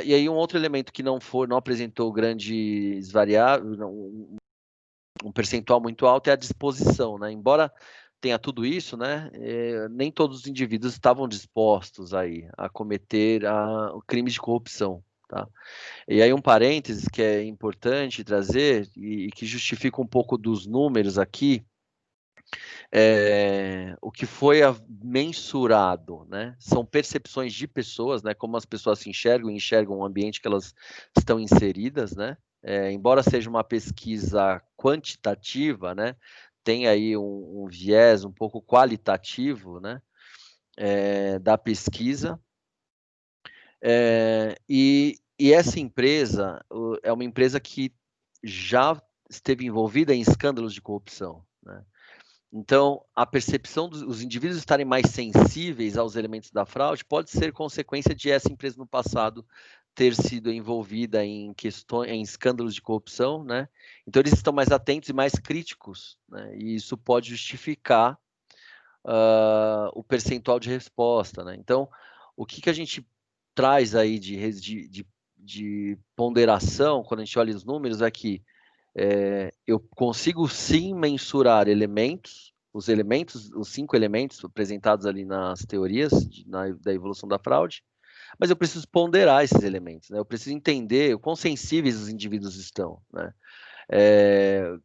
E aí um outro elemento que não apresentou grandes variáveis, um percentual muito alto, é a disposição, né? Embora tenha tudo isso, né? Nem todos os indivíduos estavam dispostos aí a cometer o crime de corrupção, tá? E aí um parênteses que é importante trazer e que justifica um pouco dos números aqui, o que foi mensurado, né? São percepções de pessoas, né? Como as pessoas se enxergam e enxergam o ambiente que elas estão inseridas, né? Embora seja uma pesquisa quantitativa, né? Tem aí um viés um pouco qualitativo, né? Da pesquisa. E essa empresa é uma empresa que já esteve envolvida em escândalos de corrupção, né? Então, a percepção dos indivíduos estarem mais sensíveis aos elementos da fraude pode ser consequência de essa empresa no passado ter sido envolvida em escândalos de corrupção, né? Então, eles estão mais atentos e mais críticos, né? E isso pode justificar o percentual de resposta, né? Então, o que a gente traz aí de ponderação quando a gente olha os números é que eu consigo sim mensurar os 5 elementos apresentados ali nas teorias da evolução da fraude, mas eu preciso ponderar esses elementos, né? Eu preciso entender o quão sensíveis os indivíduos estão, né?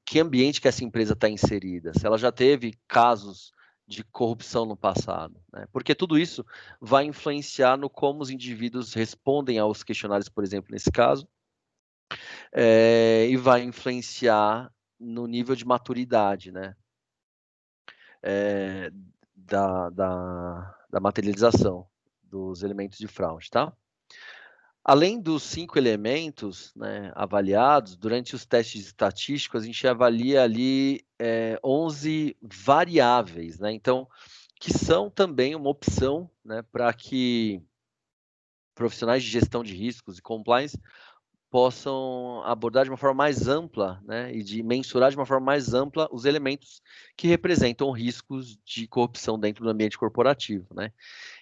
Que ambiente que essa empresa está inserida, se ela já teve casos de corrupção no passado, né? Porque tudo isso vai influenciar no como os indivíduos respondem aos questionários, por exemplo, nesse caso, e vai influenciar no nível de maturidade, né? Da materialização dos elementos de fraude, tá? Além dos 5 elementos, né, avaliados, durante os testes estatísticos, a gente avalia ali 11 variáveis, né? Então, que são também uma opção, né, para que profissionais de gestão de riscos e compliance possam abordar de uma forma mais ampla, né, e de mensurar de uma forma mais ampla os elementos que representam riscos de corrupção dentro do ambiente corporativo, né?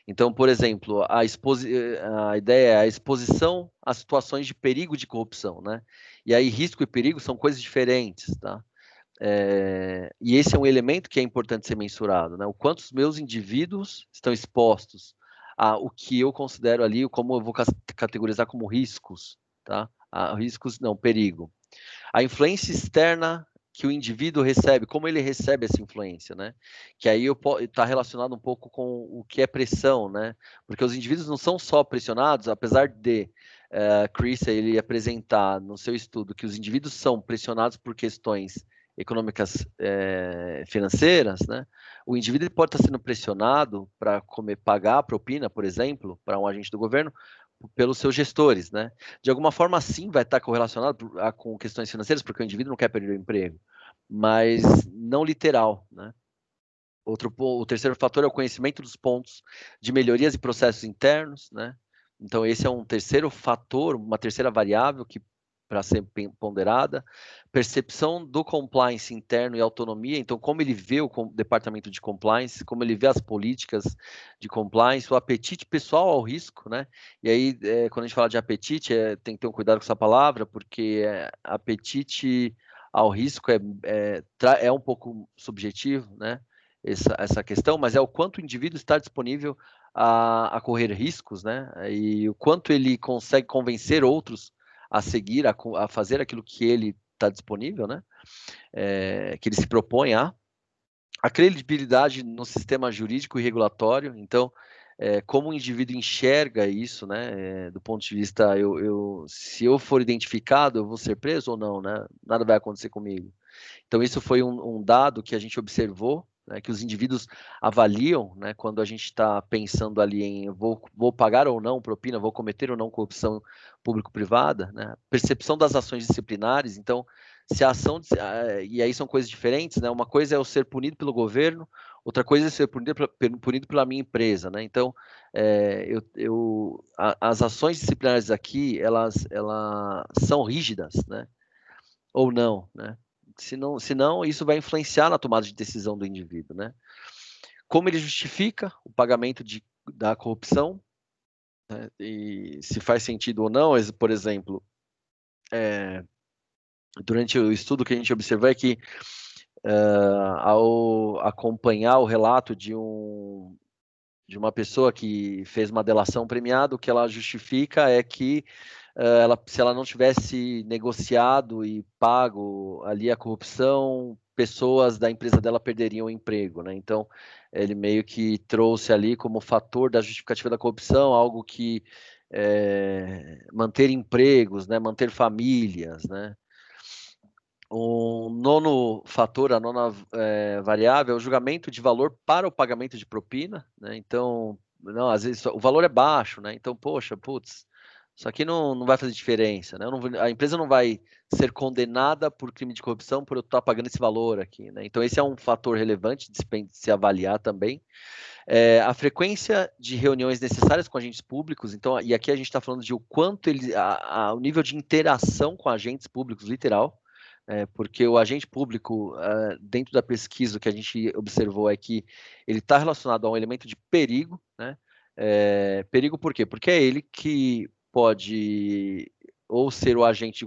Então, por exemplo, a ideia é a exposição a situações de perigo de corrupção, né? E aí risco e perigo são coisas diferentes, tá? E esse é um elemento que é importante ser mensurado, né? O quanto os meus indivíduos estão expostos a o que eu considero ali, como eu vou categorizar como riscos, tá? Riscos, não, perigo. A influência externa que o indivíduo recebe, como ele recebe essa influência, né? Que aí está relacionado um pouco com o que é pressão, né? Porque os indivíduos não são só pressionados, apesar de Chris ele apresentar no seu estudo que os indivíduos são pressionados por questões econômicas financeiras, né? O indivíduo pode estar sendo pressionado para pagar a propina, por exemplo, para um agente do governo, pelos seus gestores, né? De alguma forma, sim, vai estar correlacionado com questões financeiras, porque o indivíduo não quer perder o emprego, mas não literal, né? O terceiro fator é o conhecimento dos pontos de melhorias e processos internos, né? Então, esse é um terceiro fator, uma terceira variável que para ser ponderada. Percepção do compliance interno e autonomia, então como ele vê o departamento de compliance, como ele vê as políticas de compliance, o apetite pessoal ao risco, né? E aí, quando a gente fala de apetite, tem que ter um cuidado com essa palavra, porque apetite ao risco é um pouco subjetivo, né? Essa questão, mas é o quanto o indivíduo está disponível a correr riscos, né? E o quanto ele consegue convencer outros a seguir, a fazer aquilo que ele está disponível, né? Que ele se propõe a credibilidade no sistema jurídico e regulatório. Então, como o indivíduo enxerga isso, né? Do ponto de vista, se eu for identificado, eu vou ser preso ou não, né? Nada vai acontecer comigo. Então, isso foi um dado que a gente observou, né, que os indivíduos avaliam, né, quando a gente está pensando ali em vou pagar ou não propina, vou cometer ou não corrupção público-privada, né, percepção das ações disciplinares. Então, se a ação, e aí são coisas diferentes, né, uma coisa é eu ser punido pelo governo, outra coisa é ser punido pela minha empresa, né, então, as ações disciplinares aqui, elas são rígidas, né, ou não, né? Se não, isso vai influenciar na tomada de decisão do indivíduo, né? Como ele justifica o pagamento da corrupção, né? E se faz sentido ou não, por exemplo, durante o estudo que a gente observou é que ao acompanhar o relato de uma pessoa que fez uma delação premiada, o que ela justifica é que se ela não tivesse negociado e pago ali a corrupção, pessoas da empresa dela perderiam o emprego, né? Então, ele meio que trouxe ali como fator da justificativa da corrupção algo que manter empregos, né? Manter famílias, né? O nono fator, a nona variável, é o julgamento de valor para o pagamento de propina, né? Então, não, às vezes o valor é baixo, né? Então, poxa, putz, isso aqui não vai fazer diferença, né? A empresa não vai ser condenada por crime de corrupção por eu estar pagando esse valor aqui, né? Então, esse é um fator relevante de se avaliar também. A frequência de reuniões necessárias com agentes públicos, então, e aqui a gente está falando de o quanto o nível de interação com agentes públicos, literal, porque o agente público, dentro da pesquisa, o que a gente observou é que ele está relacionado a um elemento de perigo, né? Perigo por quê? Porque é ele que pode ou ser o agente de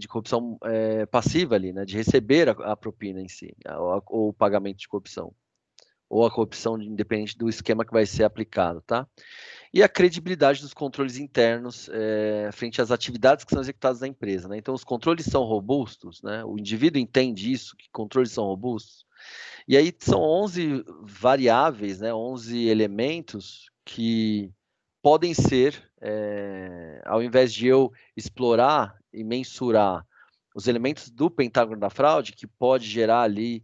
corrupção passiva ali, né? De receber a propina em si, ou o pagamento de corrupção, ou a corrupção independente do esquema que vai ser aplicado, tá? E a credibilidade dos controles internos frente às atividades que são executadas na empresa, né? Então, os controles são robustos, né? O indivíduo entende isso, que controles são robustos. E aí são 11 variáveis, né? 11 elementos que podem ser, ao invés de eu explorar e mensurar os elementos do pentágono da fraude, que pode gerar ali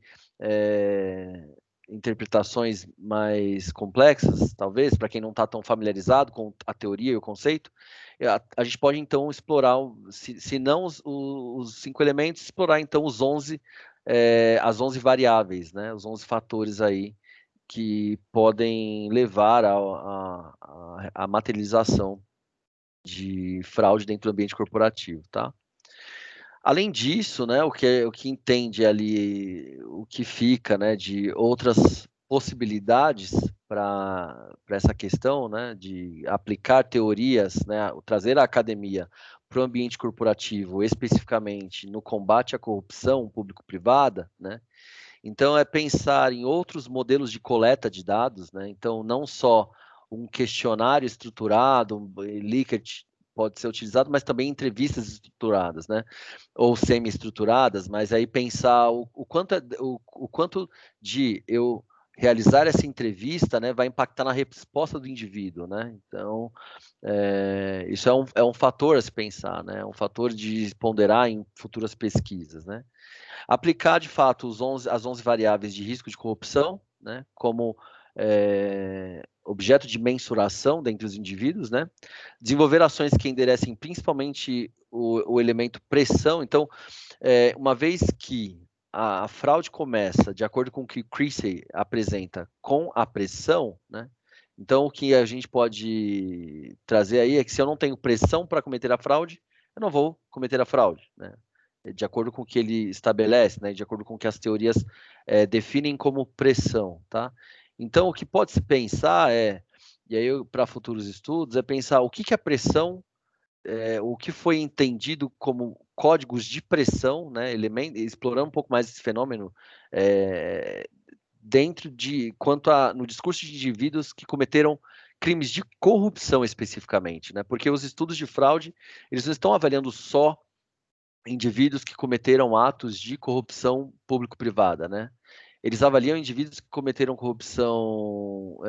interpretações mais complexas, talvez, para quem não está tão familiarizado com a teoria e o conceito, a gente pode então explorar, se não os 5 elementos, explorar então as 11 variáveis, né? Os 11 fatores aí que podem levar à materialização de fraude dentro do ambiente corporativo, tá? Além disso, né, o que entende ali, o que fica, né, de outras possibilidades para essa questão, né, de aplicar teorias, né, trazer a academia para o ambiente corporativo, especificamente no combate à corrupção público-privada, né? Então, é pensar em outros modelos de coleta de dados, né? Então, não só um questionário estruturado, um Likert pode ser utilizado, mas também entrevistas estruturadas, né? Ou semi-estruturadas, mas aí pensar o quanto de eu realizar essa entrevista, né, vai impactar na resposta do indivíduo, né? Então, isso é um fator a se pensar, né? Um fator de ponderar em futuras pesquisas, né? Aplicar, de fato, as 11 variáveis de risco de corrupção, né, como objeto de mensuração dentre os indivíduos, né? Desenvolver ações que enderecem principalmente o elemento pressão. Então, uma vez que a fraude começa, de acordo com o que Creasy apresenta, com a pressão, né? Então, o que a gente pode trazer aí é que se eu não tenho pressão para cometer a fraude, eu não vou cometer a fraude, né? De acordo com o que ele estabelece, né? De acordo com o que as teorias definem como pressão, tá? Então, o que pode se pensar e aí para futuros estudos, é pensar o que é pressão, o que foi entendido como códigos de pressão, né, explorando um pouco mais esse fenômeno no discurso de indivíduos que cometeram crimes de corrupção especificamente, né, porque os estudos de fraude, eles não estão avaliando só indivíduos que cometeram atos de corrupção público-privada, né, eles avaliam indivíduos que cometeram corrupção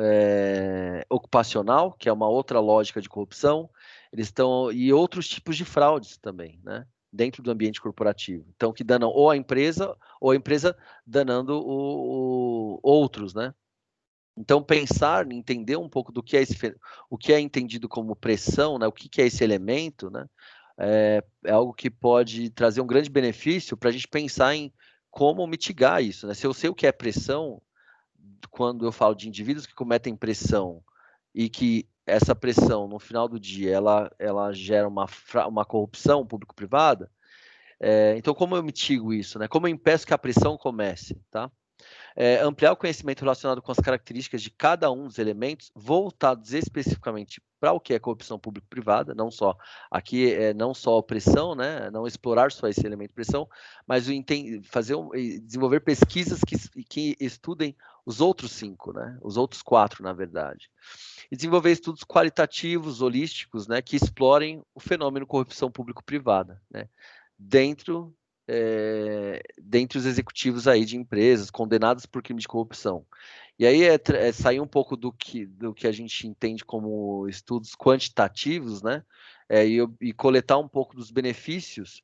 ocupacional, que é uma outra lógica de corrupção, e outros tipos de fraudes também, né? Dentro do ambiente corporativo. Então, que danam ou a empresa danando outros, né? Então, pensar, entender um pouco do que é o que é entendido como pressão, né? O que é esse elemento, né? É algo que pode trazer um grande benefício para a gente pensar em como mitigar isso, né? Se eu sei o que é pressão, quando eu falo de indivíduos que cometem pressão e que essa pressão, no final do dia, ela gera uma corrupção público-privada, então como eu mitigo isso, né? Como eu impeço que a pressão comece, tá? Ampliar o conhecimento relacionado com as características de cada um dos elementos, voltados especificamente para o que é corrupção público-privada, não só aqui não só a pressão, né, não explorar só esse elemento de pressão, mas desenvolver pesquisas que estudem os outros 5, né, os outros 4, na verdade. E desenvolver estudos qualitativos, holísticos, né, que explorem o fenômeno corrupção público-privada, né, dentre os executivos aí de empresas condenados por crime de corrupção. E aí sair um pouco do que a gente entende como estudos quantitativos, né? E coletar um pouco dos benefícios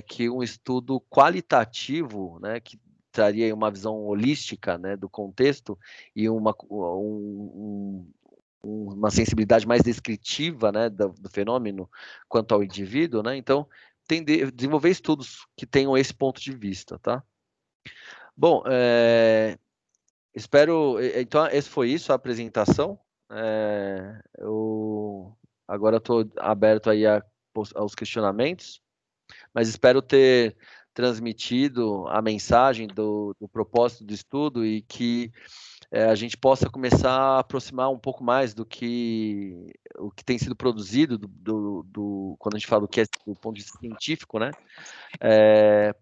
que um estudo qualitativo, né? Que traria uma visão holística, né? Do contexto e uma sensibilidade mais descritiva, né? Do fenômeno quanto ao indivíduo, né? Então, desenvolver estudos que tenham esse ponto de vista, tá? Bom, espero... Então, esse foi isso, a apresentação. Eu agora estou aberto aí aos questionamentos, mas espero ter transmitido a mensagem do propósito do estudo e que a gente possa começar a aproximar um pouco mais o que tem sido produzido quando a gente fala do que é do ponto de vista científico, né?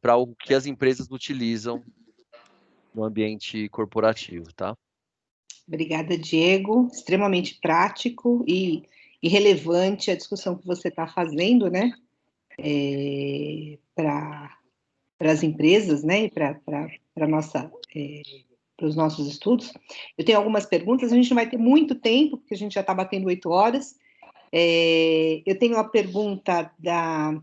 Para o que as empresas utilizam no ambiente corporativo, tá? Obrigada, Diego. Extremamente prático e relevante a discussão que você está fazendo, né? Para as empresas, né? E para os nossos estudos. Eu tenho algumas perguntas, a gente não vai ter muito tempo, porque a gente já está batendo 8 horas. Eu tenho uma pergunta da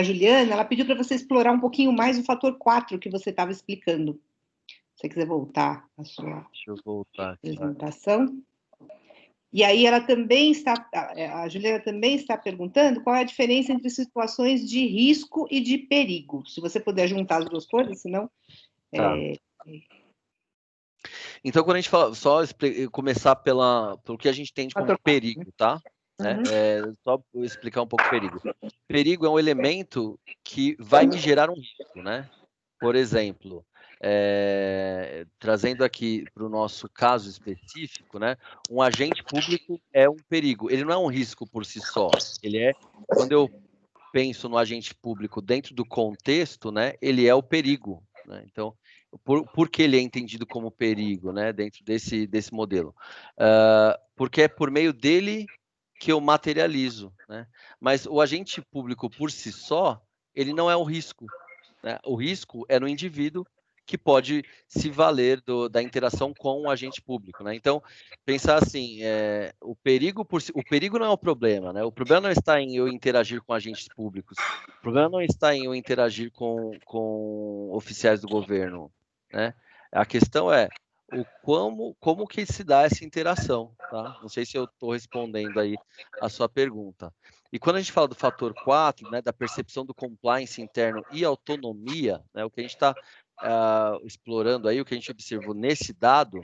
Juliana, ela pediu para você explorar um pouquinho mais o fator 4 que você estava explicando. Se você quiser voltar à sua apresentação. E aí ela também a Juliana também está perguntando qual é a diferença entre situações de risco e de perigo. Se você puder juntar as duas coisas, senão... Tá. Então, quando a gente fala, só começar pelo que a gente entende como perigo, tá? Só explicar um pouco o perigo. Perigo é um elemento que vai me gerar um risco, né? Por exemplo, trazendo aqui para o nosso caso específico, né? Um agente público é um perigo. Ele não é um risco por si só. Quando eu penso no agente público dentro do contexto, né? Ele é o perigo, né? Então, por que ele é entendido como perigo, né? Dentro desse modelo? Porque é por meio dele que eu materializo, né? Mas o agente público por si só, ele não é o risco, né? O risco é no indivíduo que pode se valer da interação com o agente público, né? Então, pensar assim, o perigo não é o problema, né? O problema não está em eu interagir com agentes públicos, o problema não está em eu interagir com oficiais do governo, né? A questão é como que se dá essa interação, tá? Não sei se eu estou respondendo aí a sua pergunta. E quando a gente fala do fator 4, né, da percepção do compliance interno e autonomia, né, o que a gente está explorando aí, o que a gente observou nesse dado,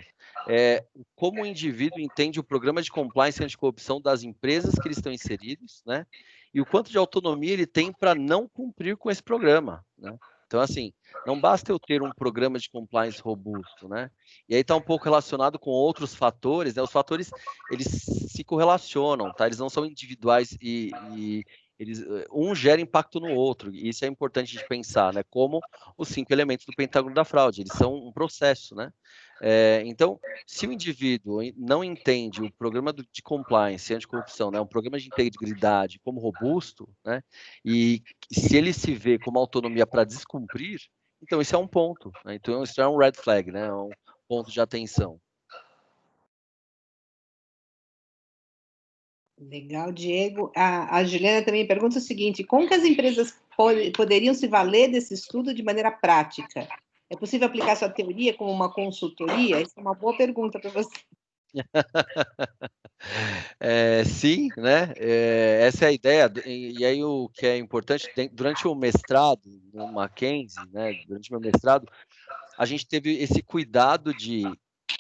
é como o indivíduo entende o programa de compliance anticorrupção das empresas que eles estão inseridos, né, e o quanto de autonomia ele tem para não cumprir com esse programa, né? Então, assim, não basta eu ter um programa de compliance robusto, né? E aí está um pouco relacionado com outros fatores, né? Os fatores, eles se correlacionam, tá? Eles não são individuais e eles, um gera impacto no outro. E isso é importante de pensar, né? Como os 5 elementos do pentágono da fraude, eles são um processo, né? Então, se o indivíduo não entende o programa de compliance anticorrupção, né, um programa de integridade como robusto, né, e se ele se vê como autonomia para descumprir, então isso é um ponto, né? Então isso é um red flag, né? Um ponto de atenção. Legal, Diego. A Juliana também pergunta o seguinte: como que as empresas poderiam se valer desse estudo de maneira prática? É possível aplicar sua teoria como uma consultoria? Essa é uma boa pergunta para você. Sim, né? Essa é a ideia. E aí o que é importante, durante o mestrado no Mackenzie, né? Durante o meu mestrado, a gente teve esse cuidado de,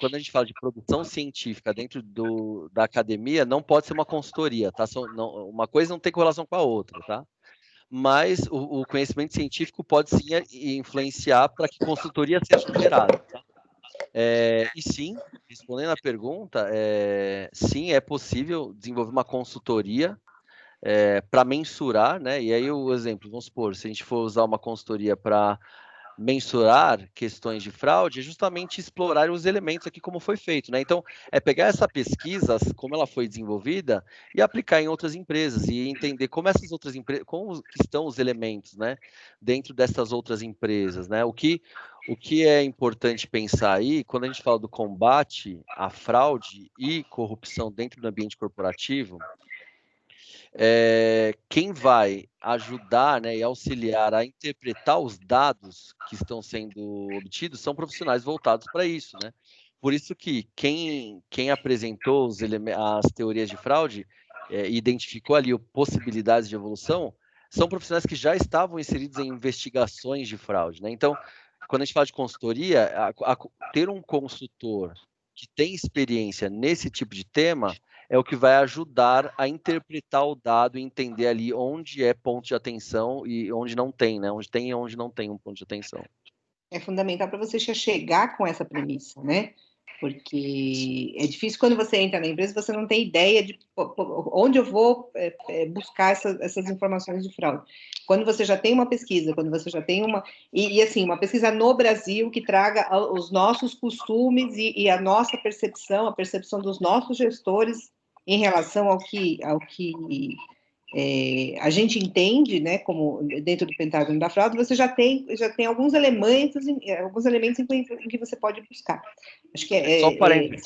quando a gente fala de produção científica dentro da academia, não pode ser uma consultoria, tá? Uma coisa não tem correlação com a outra, tá? Mas o conhecimento científico pode sim influenciar para que consultorias sejam geradas, tá? E sim, respondendo à pergunta, sim, é possível desenvolver uma consultoria para mensurar, né? E aí o exemplo, vamos supor, se a gente for usar uma consultoria para mensurar questões de fraude, é justamente explorar os elementos aqui como foi feito, né? Então, é pegar essa pesquisa, como ela foi desenvolvida, e aplicar em outras empresas e entender como essas outras empresas, como estão os elementos, né, dentro dessas outras empresas, né? O que é importante pensar aí, quando a gente fala do combate à fraude e corrupção dentro do ambiente corporativo, quem vai ajudar, né, e auxiliar a interpretar os dados que estão sendo obtidos são profissionais voltados para isso, né? Por isso que quem apresentou as teorias de fraude e identificou ali possibilidades de evolução são profissionais que já estavam inseridos em investigações de fraude, né? Então, quando a gente fala de consultoria, ter um consultor que tem experiência nesse tipo de tema é o que vai ajudar a interpretar o dado e entender ali onde é ponto de atenção e onde não tem, né? Onde tem e onde não tem um ponto de atenção. É fundamental para você já chegar com essa premissa, né? Porque é difícil quando você entra na empresa, você não tem ideia de onde eu vou buscar essas informações de fraude. Quando você já tem uma pesquisa, quando você já tem uma... E assim, uma pesquisa no Brasil que traga os nossos costumes e a nossa percepção, a percepção dos nossos gestores em relação ao que a gente entende, né, como dentro do pentágono da fraude, você já tem alguns elementos em que você pode buscar. Acho que Só um parênteses,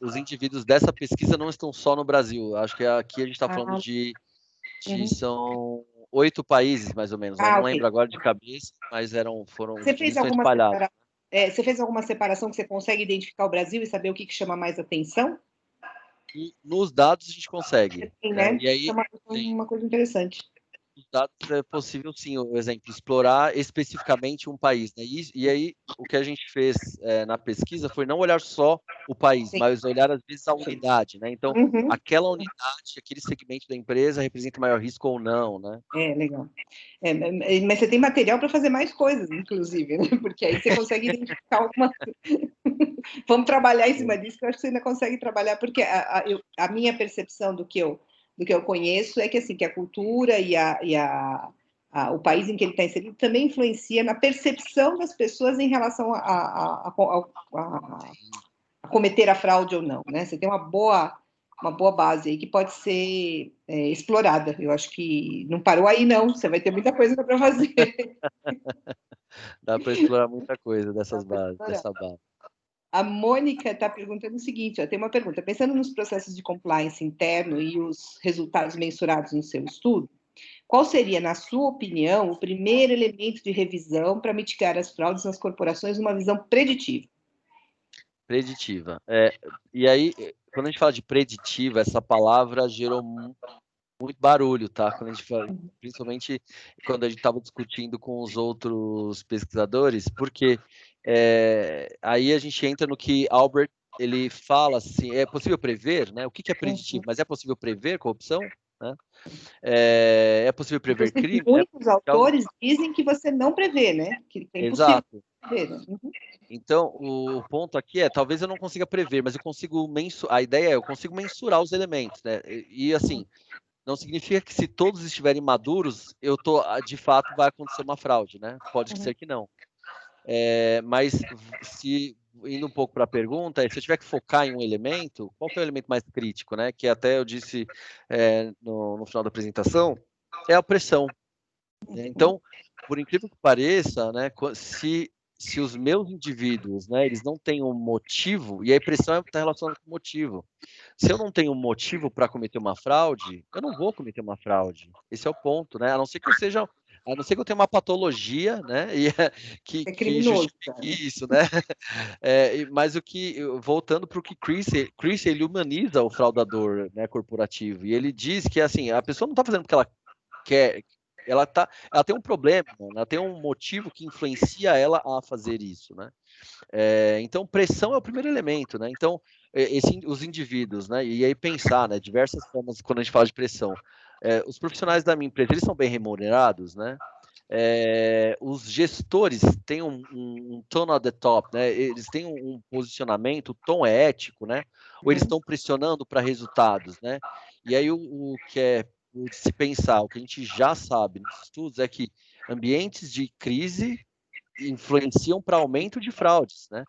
os indivíduos dessa pesquisa não estão só no Brasil. Acho que aqui a gente está falando são 8 países, mais ou menos, né? Não lembro agora de cabeça, mas foram os indivíduos estão espalhados. Você fez alguma separação que você consegue identificar o Brasil e saber o que chama mais atenção? Nos dados a gente consegue. Sim, né? E aí, uma coisa interessante. Os dados é possível, sim, o exemplo, explorar especificamente um país, né? E aí, o que a gente fez na pesquisa foi não olhar só o país, sim, mas olhar, às vezes, a unidade, né? Então, aquela unidade, aquele segmento da empresa representa maior risco ou não, né? Legal. Mas você tem material para fazer mais coisas, inclusive, né? Porque aí você consegue identificar alguma... Vamos trabalhar em cima disso, que eu acho que você ainda consegue trabalhar, porque a minha percepção do que eu conheço é que, assim, que a cultura e o país em que ele está inserido também influencia na percepção das pessoas em relação a cometer a fraude ou não, né? Você tem uma boa uma boa base aí que pode ser explorada. Eu acho que não parou aí, não. Você vai ter muita coisa para fazer. Dá para explorar muita coisa dessa base. A Mônica está perguntando o seguinte, ó, tem uma pergunta. Pensando nos processos de compliance interno e os resultados mensurados no seu estudo, qual seria, na sua opinião, o primeiro elemento de revisão para mitigar as fraudes nas corporações numa visão preditiva? Preditiva. E aí, quando a gente fala de preditiva, essa palavra gerou muito barulho, tá? Quando a gente fala, principalmente quando a gente estava discutindo com os outros pesquisadores, porque aí a gente entra no que Albert ele fala assim, é possível prever, né? O que é preditivo? Mas é possível prever corrupção? Né? É possível prever crime? Muitos autores dizem que você não prevê, né? Que é impossível prever, né? Então, o ponto aqui talvez eu não consiga prever, mas eu consigo mensurar, a ideia eu consigo mensurar os elementos, né? E assim, não significa que se todos estiverem maduros, de fato vai acontecer uma fraude, né? Pode ser que não. Mas indo um pouco para a pergunta, se eu tiver que focar em um elemento, qual que é o elemento mais crítico, né? Que até eu disse no final da apresentação, é a pressão. Então, por incrível que pareça, né? Se os meus indivíduos, né, eles não têm um motivo, e a pressão está relacionada com motivo. Se eu não tenho um motivo para cometer uma fraude, eu não vou cometer uma fraude. Esse é o ponto, né? A não ser que eu tenha uma patologia, né, que justifique isso, né? Mas voltando para o que Chris ele humaniza o fraudador, né, corporativo, e ele diz que assim a pessoa não está fazendo porque ela quer. Ela tem um problema, né? Ela tem um motivo que influencia ela a fazer isso, né? Então, pressão é o primeiro elemento, né? Então, os indivíduos, né? E aí pensar, né? Diversas formas quando a gente fala de pressão. Os profissionais da minha empresa, eles são bem remunerados, né? Os gestores têm um tone at the top, né? Eles têm um posicionamento, o tom é ético, né? Ou eles estão pressionando para resultados, né? E aí o que é de se pensar, o que a gente já sabe nos estudos é que ambientes de crise influenciam para aumento de fraudes, né?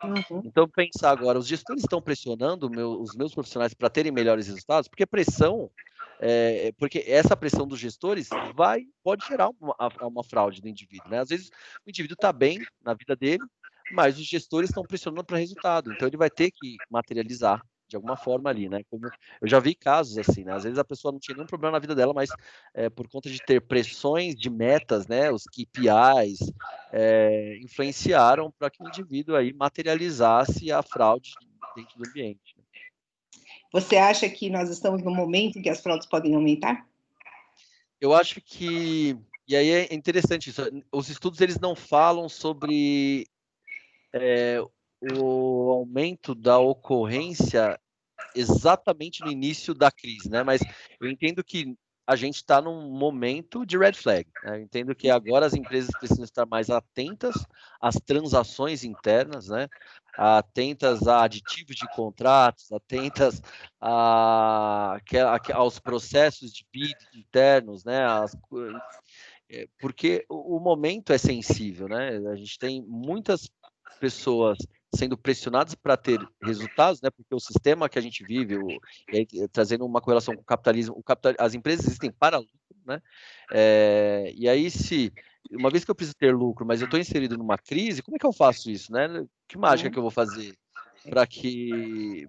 Então, pensar agora, os gestores estão pressionando os meus profissionais para terem melhores resultados, porque porque essa pressão dos gestores pode gerar uma fraude do indivíduo, né? Às vezes o indivíduo está bem na vida dele, mas os gestores estão pressionando para resultado, então ele vai ter que materializar de alguma forma ali, né? Como eu já vi casos assim, né? Às vezes a pessoa não tinha nenhum problema na vida dela, mas por conta de ter pressões de metas, né? Os KPIs influenciaram para que o indivíduo aí materializasse a fraude dentro do ambiente. Você acha que nós estamos no momento em que as fraudes podem aumentar? Eu acho que, e aí é interessante isso, os estudos eles não falam sobre o aumento da ocorrência exatamente no início da crise, né? Mas eu entendo que a gente está num momento de red flag, né? Eu entendo que agora as empresas precisam estar mais atentas às transações internas, né? Atentas a aditivos de contratos, atentas aos processos de bid internos, né? Porque o momento é sensível, né? A gente tem muitas pessoas sendo pressionadas para ter resultados, né? Porque o sistema que a gente vive, trazendo uma correlação com o capitalismo, as empresas existem para lucro, né? E aí, uma vez que eu preciso ter lucro, mas eu estou inserido numa crise, como é que eu faço isso, né? Que mágica que eu vou fazer para que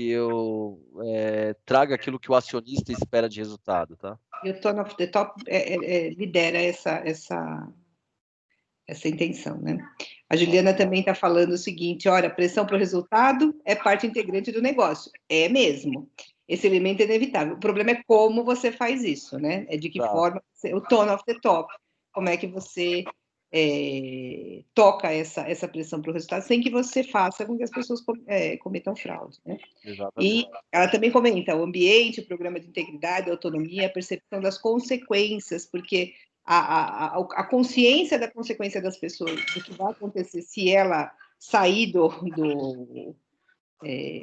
eu traga aquilo que o acionista espera de resultado, tá? E o Tone of the Top lidera essa intenção, né? A Juliana também está falando o seguinte, olha, pressão por resultado é parte integrante do negócio. É mesmo. Esse elemento é inevitável. O problema é como você faz isso, né? É de que forma, o Tone of the Top, como é que você toca essa pressão para o resultado sem que você faça com que as pessoas cometam fraude, né? Exatamente. E ela também comenta o ambiente, o programa de integridade, autonomia, a percepção das consequências, porque a consciência da consequência das pessoas, do que vai acontecer se ela sair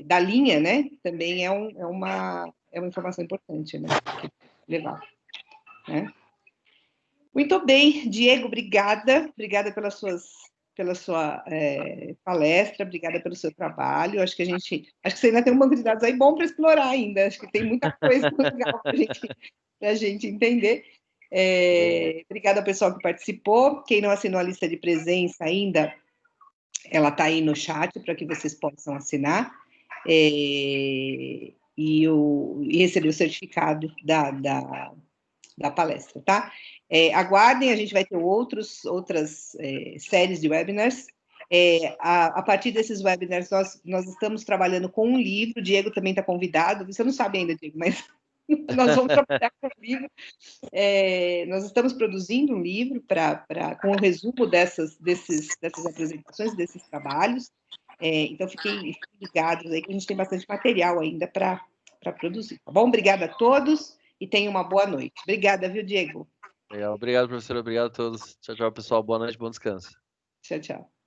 da linha, né, também é uma informação importante, né, levar, né. Muito bem, Diego, obrigada pelas suas pela sua palestra, obrigada pelo seu trabalho. Acho que você ainda tem um banco de dados aí bom para explorar ainda. Acho que tem muita coisa legal para a gente entender. Obrigada ao pessoal que participou. Quem não assinou a lista de presença ainda, ela está aí no chat para que vocês possam assinar e receber o certificado da palestra, tá? Aguardem, a gente vai ter outras séries de webinars. A partir desses webinars, nós estamos trabalhando com um livro, o Diego também está convidado, você não sabe ainda, Diego, mas nós vamos trabalhar com o livro. Nós estamos produzindo um livro com o resumo dessas apresentações, desses trabalhos, então fiquem ligados aí que a gente tem bastante material ainda para produzir, tá bom? Obrigada a todos e tenham uma boa noite. Obrigada, viu, Diego? Legal. Obrigado, professor. Obrigado a todos. Tchau, tchau, pessoal. Boa noite, bom descanso. Tchau, tchau.